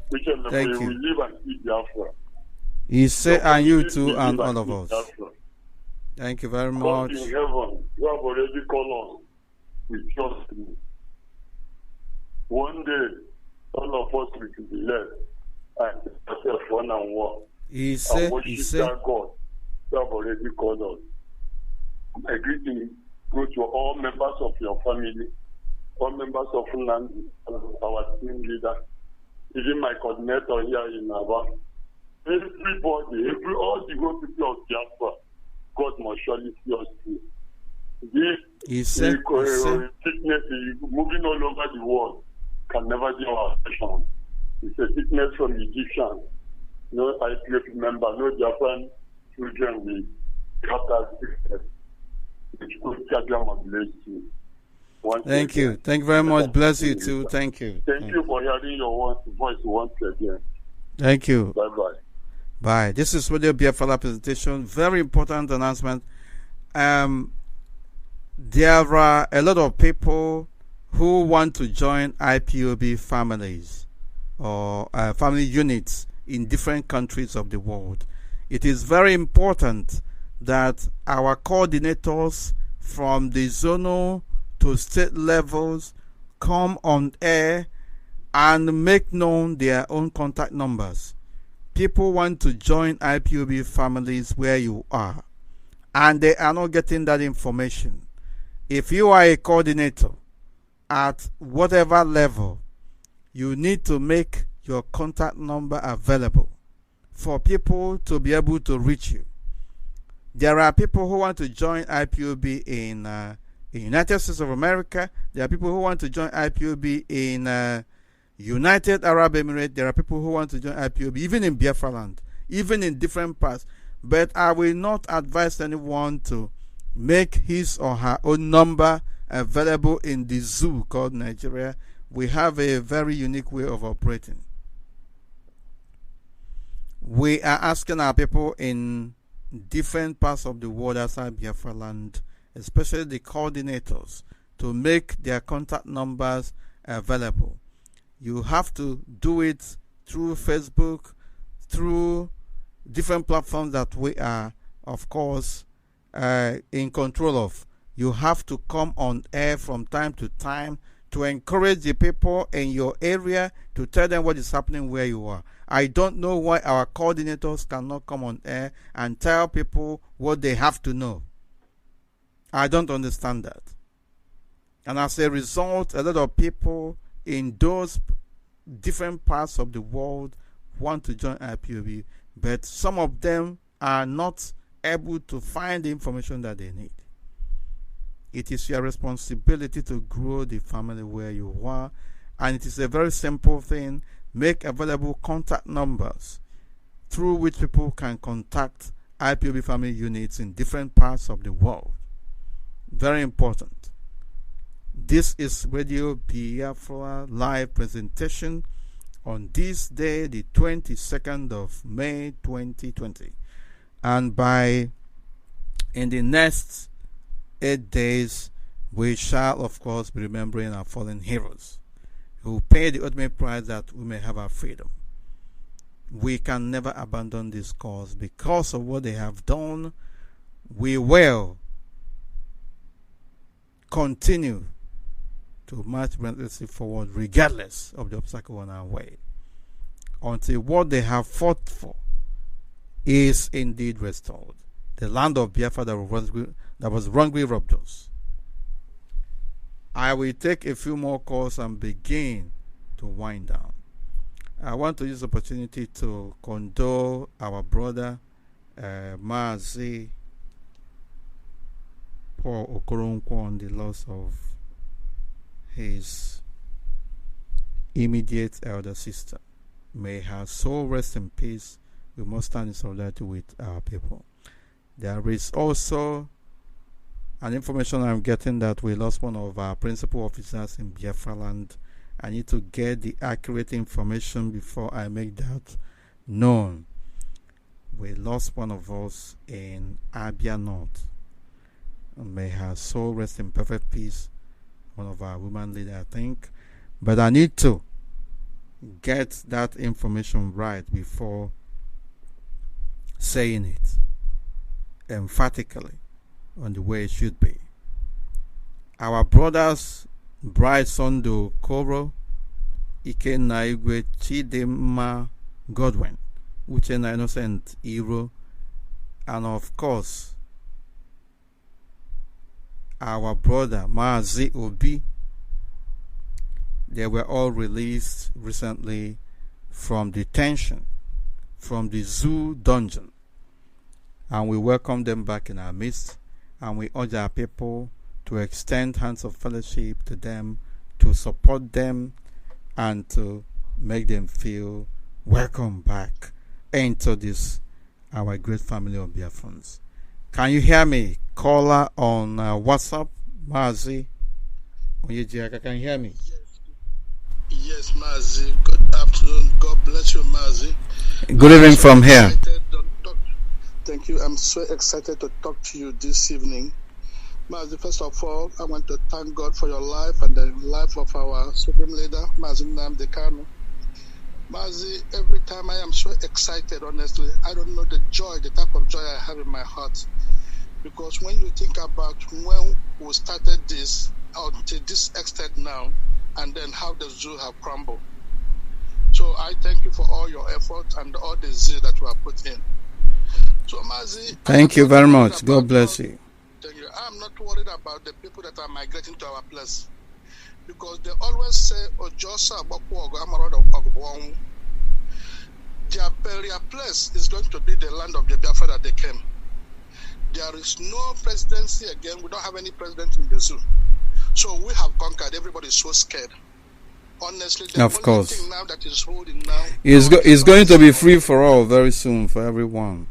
Speaker 18: Which
Speaker 3: Thank you.
Speaker 18: We live and see Biafra.
Speaker 3: He said, and you too, and
Speaker 18: live
Speaker 3: all of us.
Speaker 18: Biafra.
Speaker 3: Thank you very
Speaker 18: God
Speaker 3: much.
Speaker 18: in heaven, you have already called us. We trust you. One day, all of us will be left and ourselves one on one.
Speaker 3: He said,
Speaker 18: that God, you have already called us. My greeting go to all members of your family, all members of Nandi, our team leader, even my coordinator here in Ava. Everybody, all the whole people of diaspora, God must surely see us through. This sickness moving all over the world can never be our passion. It's a sickness from Egyptian. No IPF member, no Japan children will have that sickness.
Speaker 3: Thank you. Thank you very much. Bless you too. Thank you.
Speaker 18: Thank you for hearing your voice once again.
Speaker 3: Thank you.
Speaker 18: Bye-bye.
Speaker 3: Bye. This is Radio Biafra presentation. Very important announcement. There are a lot of people who want to join IPOB families or family units in different countries of the world. It is very important that our coordinators from the zonal to state levels come on air and make known their own contact numbers. People want to join IPOB families where you are, and they are not getting that information. If you are a coordinator at whatever level, you need to make your contact number available for people to be able to reach you. There are people who want to join IPOB in the United States of America. There are people who want to join IPOB in United Arab Emirates. There are people who want to join IPOB even in Biafra land, even in different parts. But I will not advise anyone to make his or her own number available in the zoo called Nigeria. We have a very unique way of operating. We are asking our people in different parts of the world outside Biafra land, especially the coordinators, to make their contact numbers available. You have to do it through Facebook, through different platforms that we are, of course, in control of. You have to come on air from time to time to encourage the people in your area, to tell them what is happening where you are. I don't know why our coordinators cannot come on air and tell people what they have to know. I don't understand that. And as a result, a lot of people in those different parts of the world want to join IPOB, but some of them are not able to find the information that they need. It is your responsibility to grow the family where you are, and it is a very simple thing. Make available contact numbers through which people can contact IPOB family units in different parts of the world. Very important. This is Radio Biafra live presentation on this day, the 22nd of May 2020. And in the next 8 days, we shall, of course, be remembering our fallen heroes who paid the ultimate price that we may have our freedom. We can never abandon this cause. Because of what they have done, we will continue to march relentlessly forward regardless of the obstacle on our way, until what they have fought for is indeed restored. The land of Biafra that was wrongly robbed us. I will take a few more calls and begin to wind down. I want to use the opportunity to condole our brother Mazi Paul Okoronkwo on the loss of his immediate elder sister. May her soul rest in peace we must stand in solidarity with our people. There is also an information I'm getting that we lost one of our principal officers in Biafra land. I need to get the accurate information before I make that known. We lost one of us in Abia North. And may her soul rest in perfect peace. One of our women leaders, I think. But I need to get that information right before saying it emphatically on the way it should be. Our brothers Bright Sondo Koro, Ikenna Igwe Chidimma Godwin, Uchenna Innocent Iro, and of course our brother Mazi Obi, they were all released recently from detention, from the zoo dungeon, and we welcome them back in our midst, and we urge our people to extend hands of fellowship to them, to support them, and to make them feel welcome back into this, our great family of Biafrans. Can you hear me? Caller on WhatsApp, Mazi. Onyeibe, can you hear me?
Speaker 19: Yes, Mazi. Good afternoon. God bless you, Mazi.
Speaker 3: Good evening from here.
Speaker 19: Thank you. I'm so excited to talk to you this evening. Mazi, first of all, I want to thank God for your life and the life of our Supreme Leader, Mazi Nnamdi Kanu. Mazi, every time I am so excited, honestly. I don't know the joy, the type of joy I have in my heart. Because when you think about when we started this, to this extent now, and then how the zoo have crumbled. So I thank you for all your effort and all the zeal that you have put in. So Mazi,
Speaker 3: thank you very much. God bless you.
Speaker 19: Thank you. I'm not worried about the people that are migrating to our place, because they always say, "Ojosa Bokwogo Amarodo Ogbong." Their burial place is going to be the land of the Biafra that they came. There is no presidency again. We don't have any president in the zoo. So we have conquered. Everybody is so scared. Honestly, the
Speaker 3: of course,
Speaker 19: thing now that is holding now
Speaker 3: is going to be free for all very soon for everyone.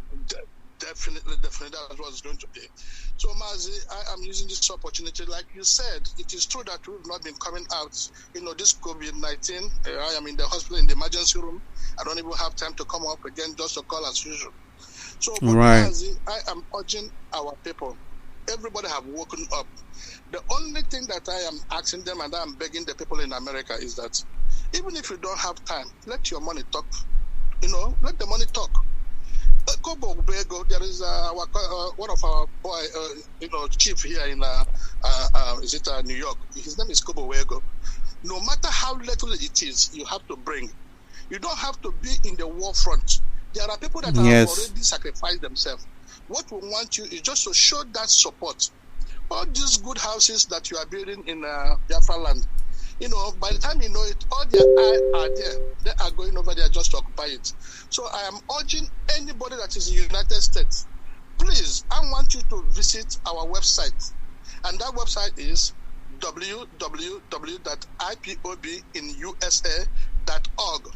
Speaker 19: Definitely, that's what it's going to be. So, Mazi, I am using this opportunity. Like you said, it is true that we've not been coming out. This COVID-19, I am in the hospital in the emergency room. I don't even have time to come up again just to call as usual. So,
Speaker 3: right.
Speaker 19: Mazi, I am urging our people. Everybody have woken up. The only thing that I am asking them and I am begging the people in America is that even if you don't have time, let your money talk. Let the money talk. Kobo Bego, there is one of our boy, chief here in New York. His name is Kobo Wego. No matter how little it is, you have to bring. You don't have to be in the war front. There are people that have already sacrificed themselves. What we want you is just to show that support. All these good houses that you are building in Biafra land, by the time you know it, all their eyes are there. They are going over there just to occupy it. So I am urging anybody that is in the United States, please, I want you to visit our website. And that website is www.ipobinusa.org.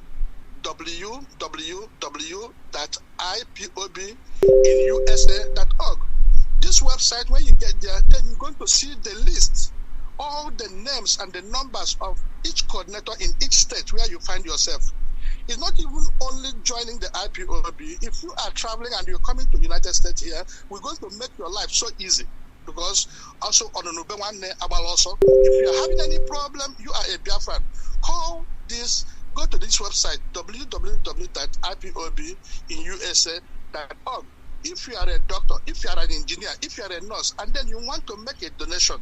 Speaker 19: www.ipobinusa.org. This website, when you get there, then you're going to see the list, all the names and the numbers of each coordinator in each state where you find yourself. It's not even only joining the IPOB. If you are traveling and you're coming to the United States here, we're going to make your life so easy. Because also on the if you're having any problem, you are a Biafran, go to this website, www.ipobinusa.org. If you are a doctor, if you are an engineer, if you are a nurse, and then you want to make a donation,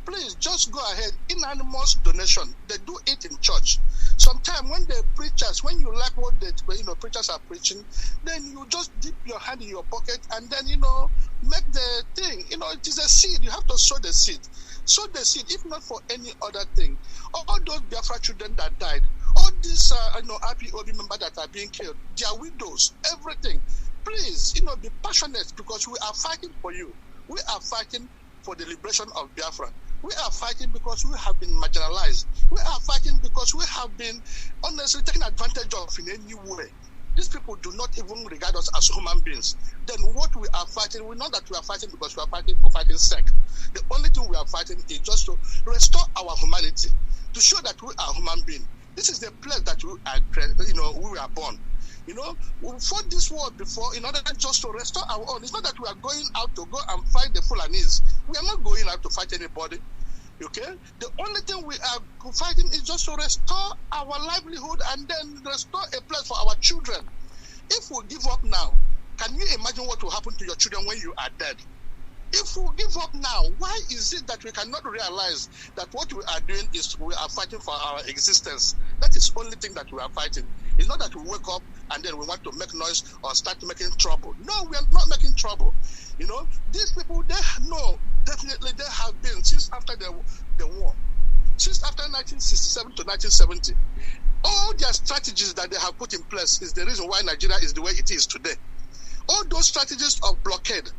Speaker 19: please just go ahead. Anonymous donation. They do it in church. Sometimes when the preachers, when you like what the preachers are preaching, then you just dip your hand in your pocket and then make the thing. It is a seed. You have to sow the seed. Sow the seed, if not for any other thing. All those Biafra children that died, all these IPOB members that are being killed, their widows, everything. Please, be passionate, because we are fighting for you. We are fighting for the liberation of Biafra. We are fighting because we have been marginalized. We are fighting because we have been honestly taken advantage of in any way. These people do not even regard us as human beings. Then what we are fighting, we know that we are fighting because we are fighting for fighting sake. The only thing we are fighting is just to restore our humanity, to show that we are human beings. This is the place that we are, we were born. We fought this war before in order just to restore our own. It's not that we are going out to go and fight the Fulanis. We are not going out to fight anybody. Okay? The only thing we are fighting is just to restore our livelihood and then restore a place for our children. If we give up now, can you imagine what will happen to your children when you are dead? If we give up now, why is it that we cannot realize that what we are doing is we are fighting for our existence? That is the only thing that we are fighting. It's not that we wake up and then we want to make noise or start making trouble. No, we are not making trouble. These people, they know definitely they have been since after the war, since after 1967 to 1970. All their strategies that they have put in place is the reason why Nigeria is the way it is today. All those strategies of blockade,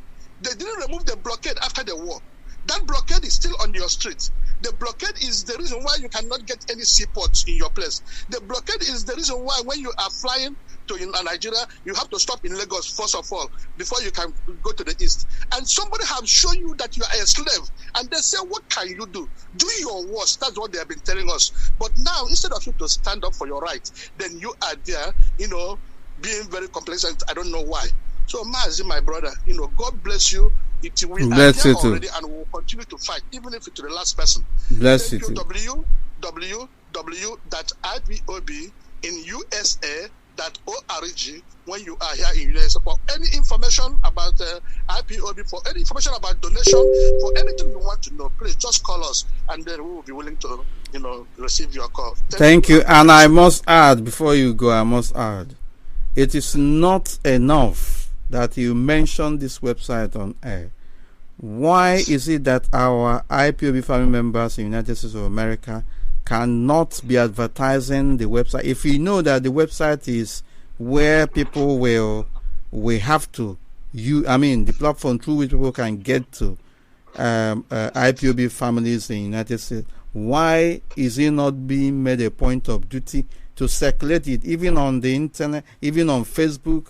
Speaker 19: they didn't remove the blockade after the war. That blockade is still on your street. The blockade is the reason why you cannot get any seaports in your place. The blockade is the reason why when you are flying to Nigeria, you have to stop in Lagos first of all before you can go to the east. And somebody have shown you that you are a slave, and they say, what can you do? Do your worst. That's what they have been telling us. But now, instead of you to stand up for your right, then you are there, being very complacent. I don't know why. So, Mazi, my brother, God bless you. We
Speaker 3: bless
Speaker 19: are
Speaker 3: you
Speaker 19: here
Speaker 3: too.
Speaker 19: already, and we will continue to fight, even if it's the last person.
Speaker 3: Bless
Speaker 19: Thank
Speaker 3: you too.
Speaker 19: www.ipob in USA.org when you are here in USA for any information about IPOB, for any information about donation, for anything you want to know, please just call us, and then we will be willing to, receive your call.
Speaker 3: Thank you. And I must add, before you go, it is not enough that you mention this website on air. Why is it that our IPOB family members in the United States of America cannot be advertising the website? If you know that the website is where people will have to, the platform through which people can get to IPOB families in the United States, why is it not being made a point of duty to circulate it, even on the internet, even on Facebook?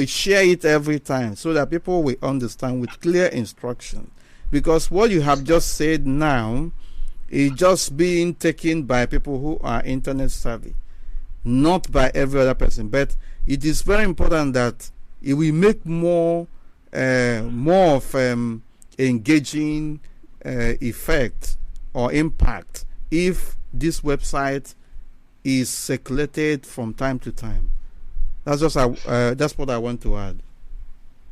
Speaker 3: Share it every time so that people will understand with clear instruction. Because what you have just said now is just being taken by people who are internet savvy, not by every other person. But it is very important that it will make more of engaging effect or impact if this website is circulated from time to time. That's what I want to add.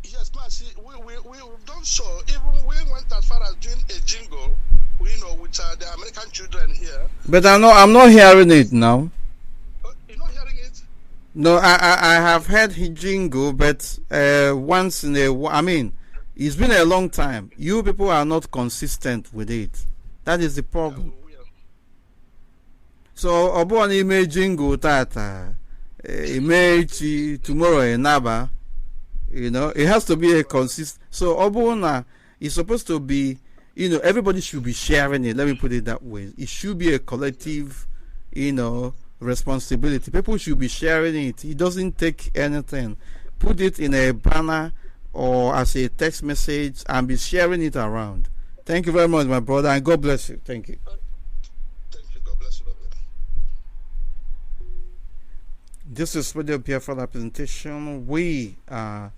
Speaker 19: Yes, Mazi, we've done so. Even we went as far as doing a jingle, with the American children here.
Speaker 3: But I'm not hearing it now.
Speaker 19: You're not hearing it?
Speaker 3: No, I have heard jingle, but once in a while. It's been a long time. You people are not consistent with it. That is the problem. So, Obo ni jingle tata. Image tomorrow in Naba, it has to be a consistent. So Obona is supposed to be, everybody should be sharing it. Let me put it that way. It should be a collective, responsibility. People should be sharing it. It doesn't take anything. Put it in a banner or as a text message and be sharing it around. Thank you very much, my brother, and God bless you. Thank you. This is Radio Biafra representation. We are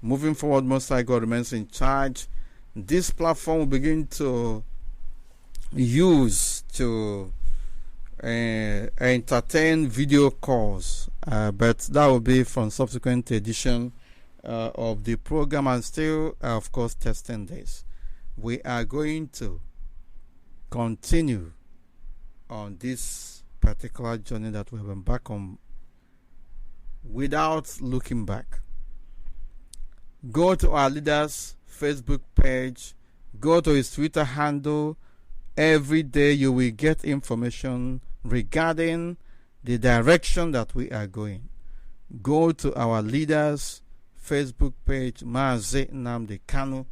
Speaker 3: moving forward. Most High God remains in charge. This platform will begin to use to entertain video calls, but that will be from subsequent edition of the program, and still, of course, testing this. We are going to continue on this particular journey that we have embarked on without looking back. Go to our leader's Facebook page, go to his Twitter handle. Every day you will get information regarding the direction that we are going. Go to our leader's Facebook page, Mazi Nnamdi Kanu.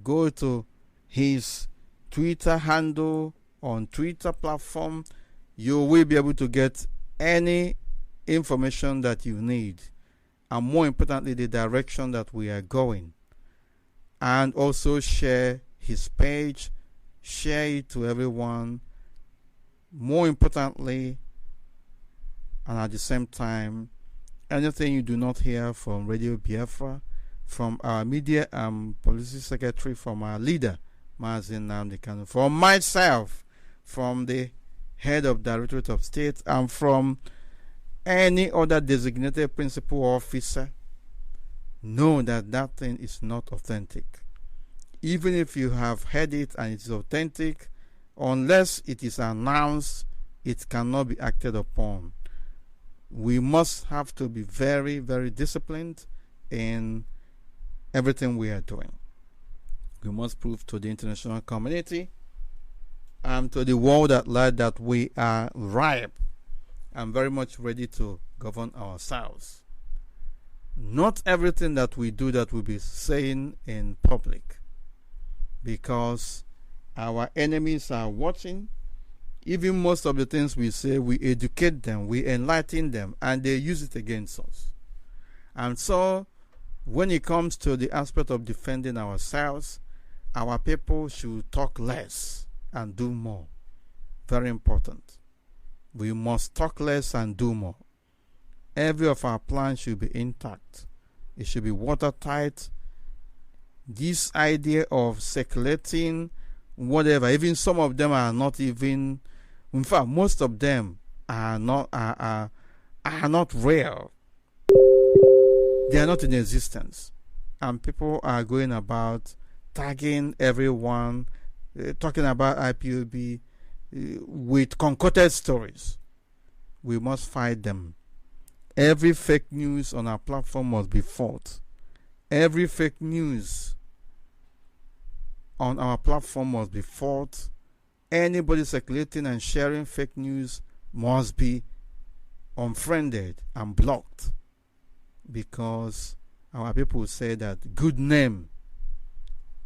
Speaker 3: Go to his Twitter handle on Twitter platform. You will be able to get any information that you need and more importantly, the direction that we are going. And also share his page, share it to everyone. More importantly, and at the same time, anything you do not hear from Radio Biafra, from our media and policy secretary, from our leader, Mazi, from myself, from the head of Directorate of State, and from any other designated principal officer, know that that thing is not authentic. Even if you have heard it and it is authentic, unless it is announced, it cannot be acted upon. We must have to be very, very disciplined in everything we are doing. We must prove to the international community and to the world at large that we are ripe and very much ready to govern ourselves. Not everything that we do that we'll be saying in public, because our enemies are watching. Even most of the things we say, we educate them, we enlighten them, and they use it against us. And so, when it comes to the aspect of defending ourselves, our people should talk less and do more. Very important. We must talk less and do more. Every of our plans should be intact. It should be watertight. This idea of circulating whatever, even some of them are not even, in fact, most of them are not real. They are not in existence. And people are going about tagging everyone, talking about IPOB with concocted stories. We must fight them. Every fake news on our platform must be fought. Every fake news on our platform must be fought. Anybody circulating and sharing fake news must be unfriended and blocked, because our people say that good name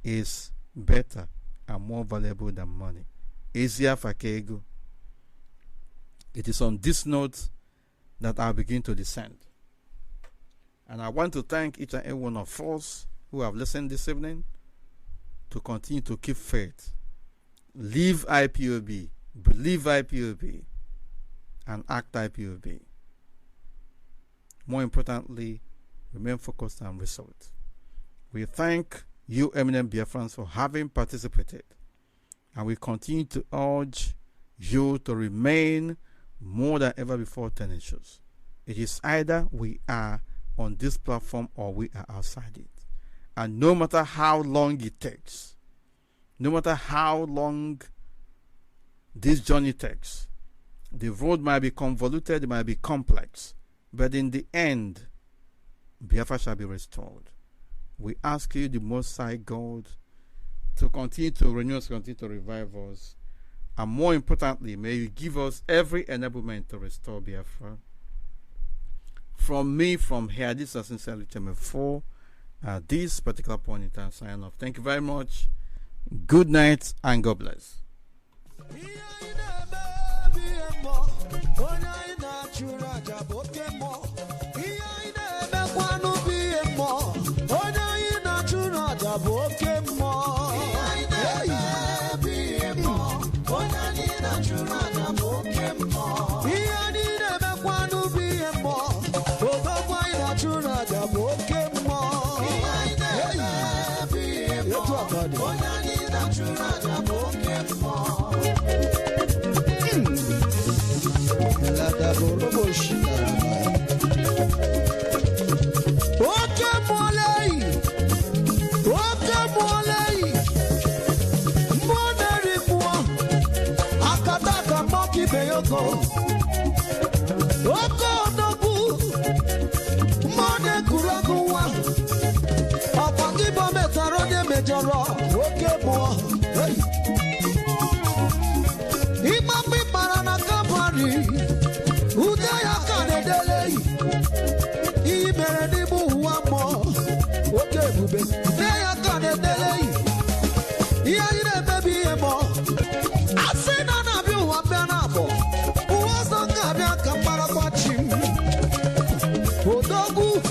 Speaker 3: is better and more valuable than money. Easier for Kego. It is on this note that I begin to descend. And I want to thank each and every one of us who have listened this evening to continue to keep faith. Live IPOB, believe IPOB, and act IPOB. More importantly, remain focused on results. We thank you, eminent Biafrans, for having participated. And we continue to urge you to remain more than ever before tenacious. It is either we are on this platform or we are outside it. And no matter how long it takes, no matter how long this journey takes, the road might be convoluted, it might be complex, but in the end, Biafra shall be restored. We ask you, the Most High God, to continue to renew us, continue to revive us, and more importantly, may you give us every enablement to restore Biafra. From me, from here, this is sincerely Chairman 4, at this particular point in time, sign off. Thank you very much. Good night and God bless.
Speaker 2: Odogu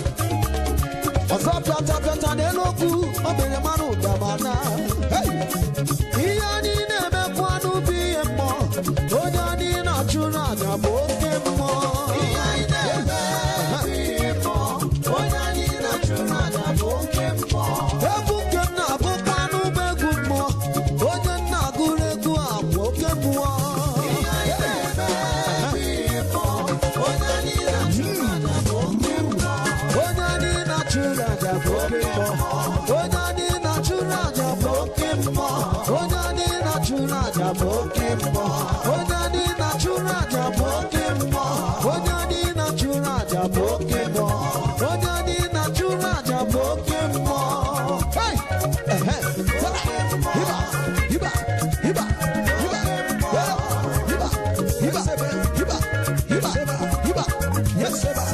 Speaker 2: churaja bokimbo. Onyani na churaja bokimbo. Onyani na churaja bokimbo. Onyani na churaja bokimbo. Hey, hiba, hiba, hiba, hiba, hiba, hiba, hiba, hiba, hiba, yes, hiba.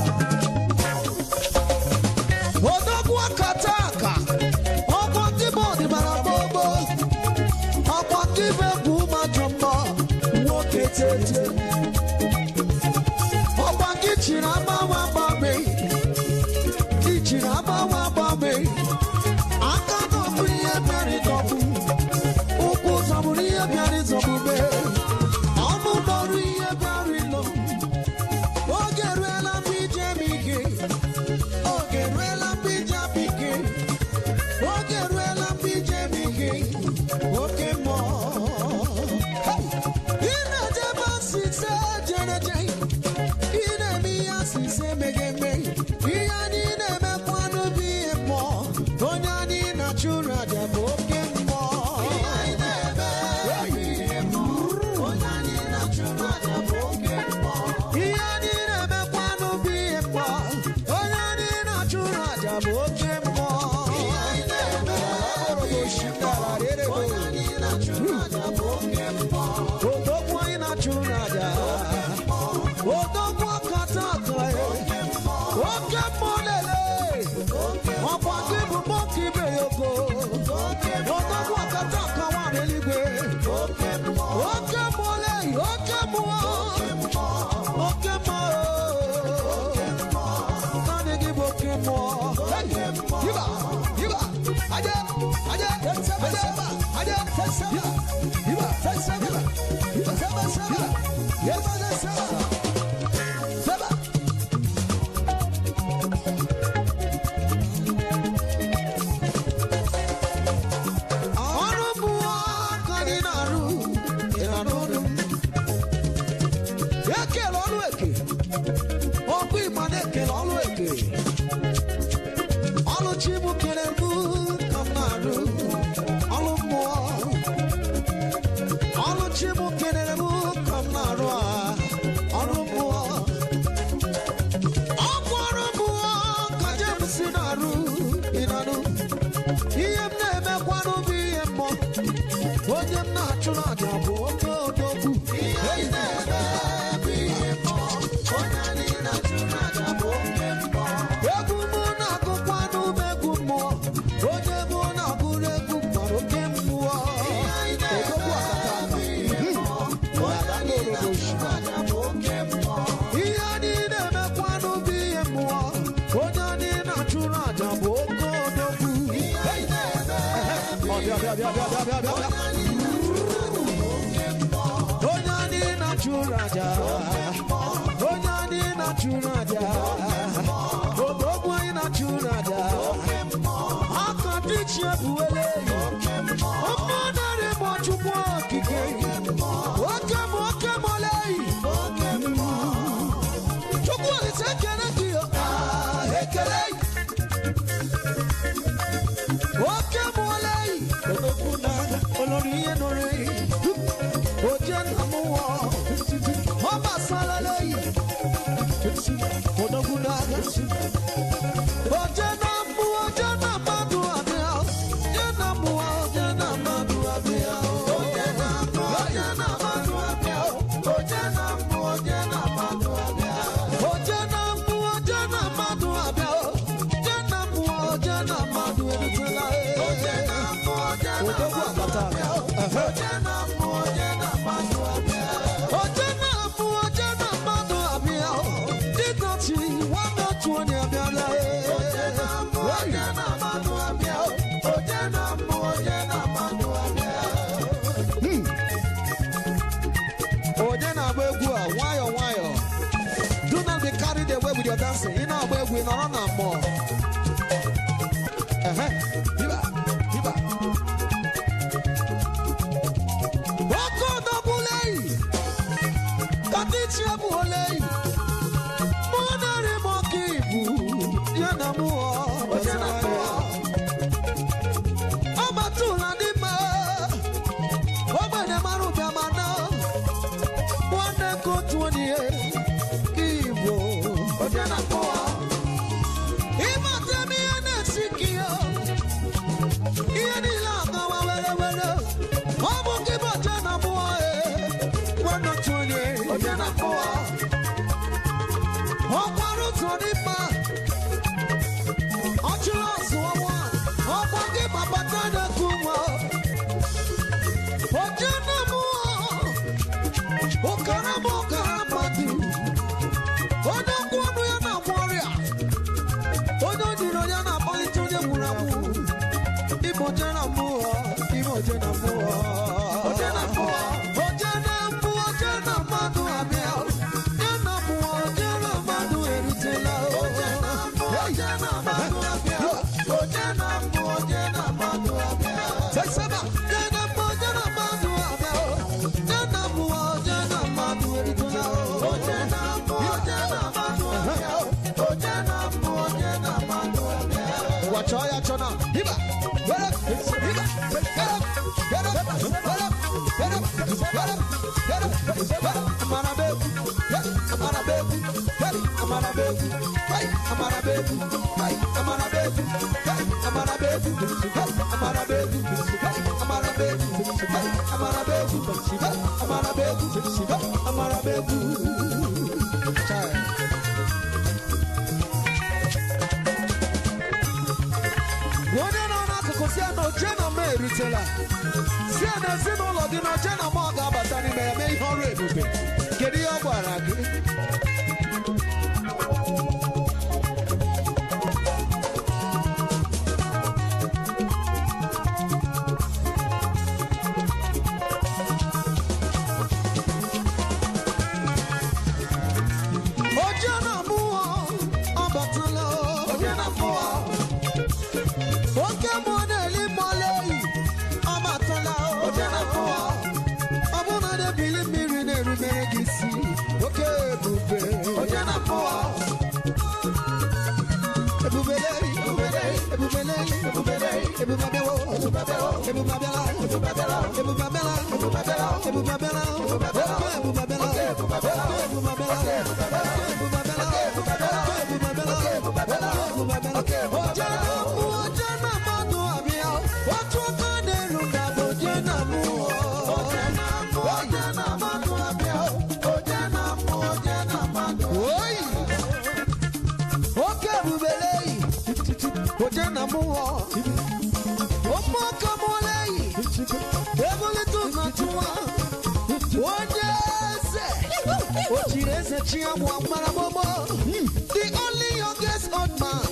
Speaker 2: Odogwa kataka, okwati bodi barabobo, okwati bebu majombo, woketete. Okwati chirama wababe, chirama wababe. Akano kuye beri dobu, uku zamuriye beri zobube. Amu doriye beri lo, ogeruela bije mige. Ogeruela bija bige, ogeruela bija bige, okemo. Ina jeba sise jeneje, ina miya sise megeme, iyani neme kwanu biye mo, onyani natura jebo okemo. Iyani neme biye mo, onyani natura jebo okemo. Iyani neme kwanu biye mo, onyani natura jebo okemo. Iyani neme biye mo, onyani natura jebo okemo. Odogwa inatura jebo, odogwa kataka okemo lele, okwakibu mokibe yoko, odogwa kataka waneligwe, okemo le, okemo, okemo, kanegi bokemo, hiba, hiba, aje, aje, hiba, aje, hiba, hiba, yes, seba. Onyani naturaja, onyani naturaja, odogwa naturaja. Akadichi ebuwele, omonare mochukwu okike, okemo okemole, chukwu olise ekele gị ekele. Okemole, odokunaga, oloriye nore, ojenamuwa, omasalale, odokunaga, ojenamu, ojenamadu abia, ojenamuwa, ojenamadu abia, ojenamu, ojenamadu abia, ojenamu, ojenamadu abia, ojenamu, ojenamadu abia, ojenamu, ojenamadu abia. Do not be carried away with your dancing. You know, we not run more. The only youngest old man.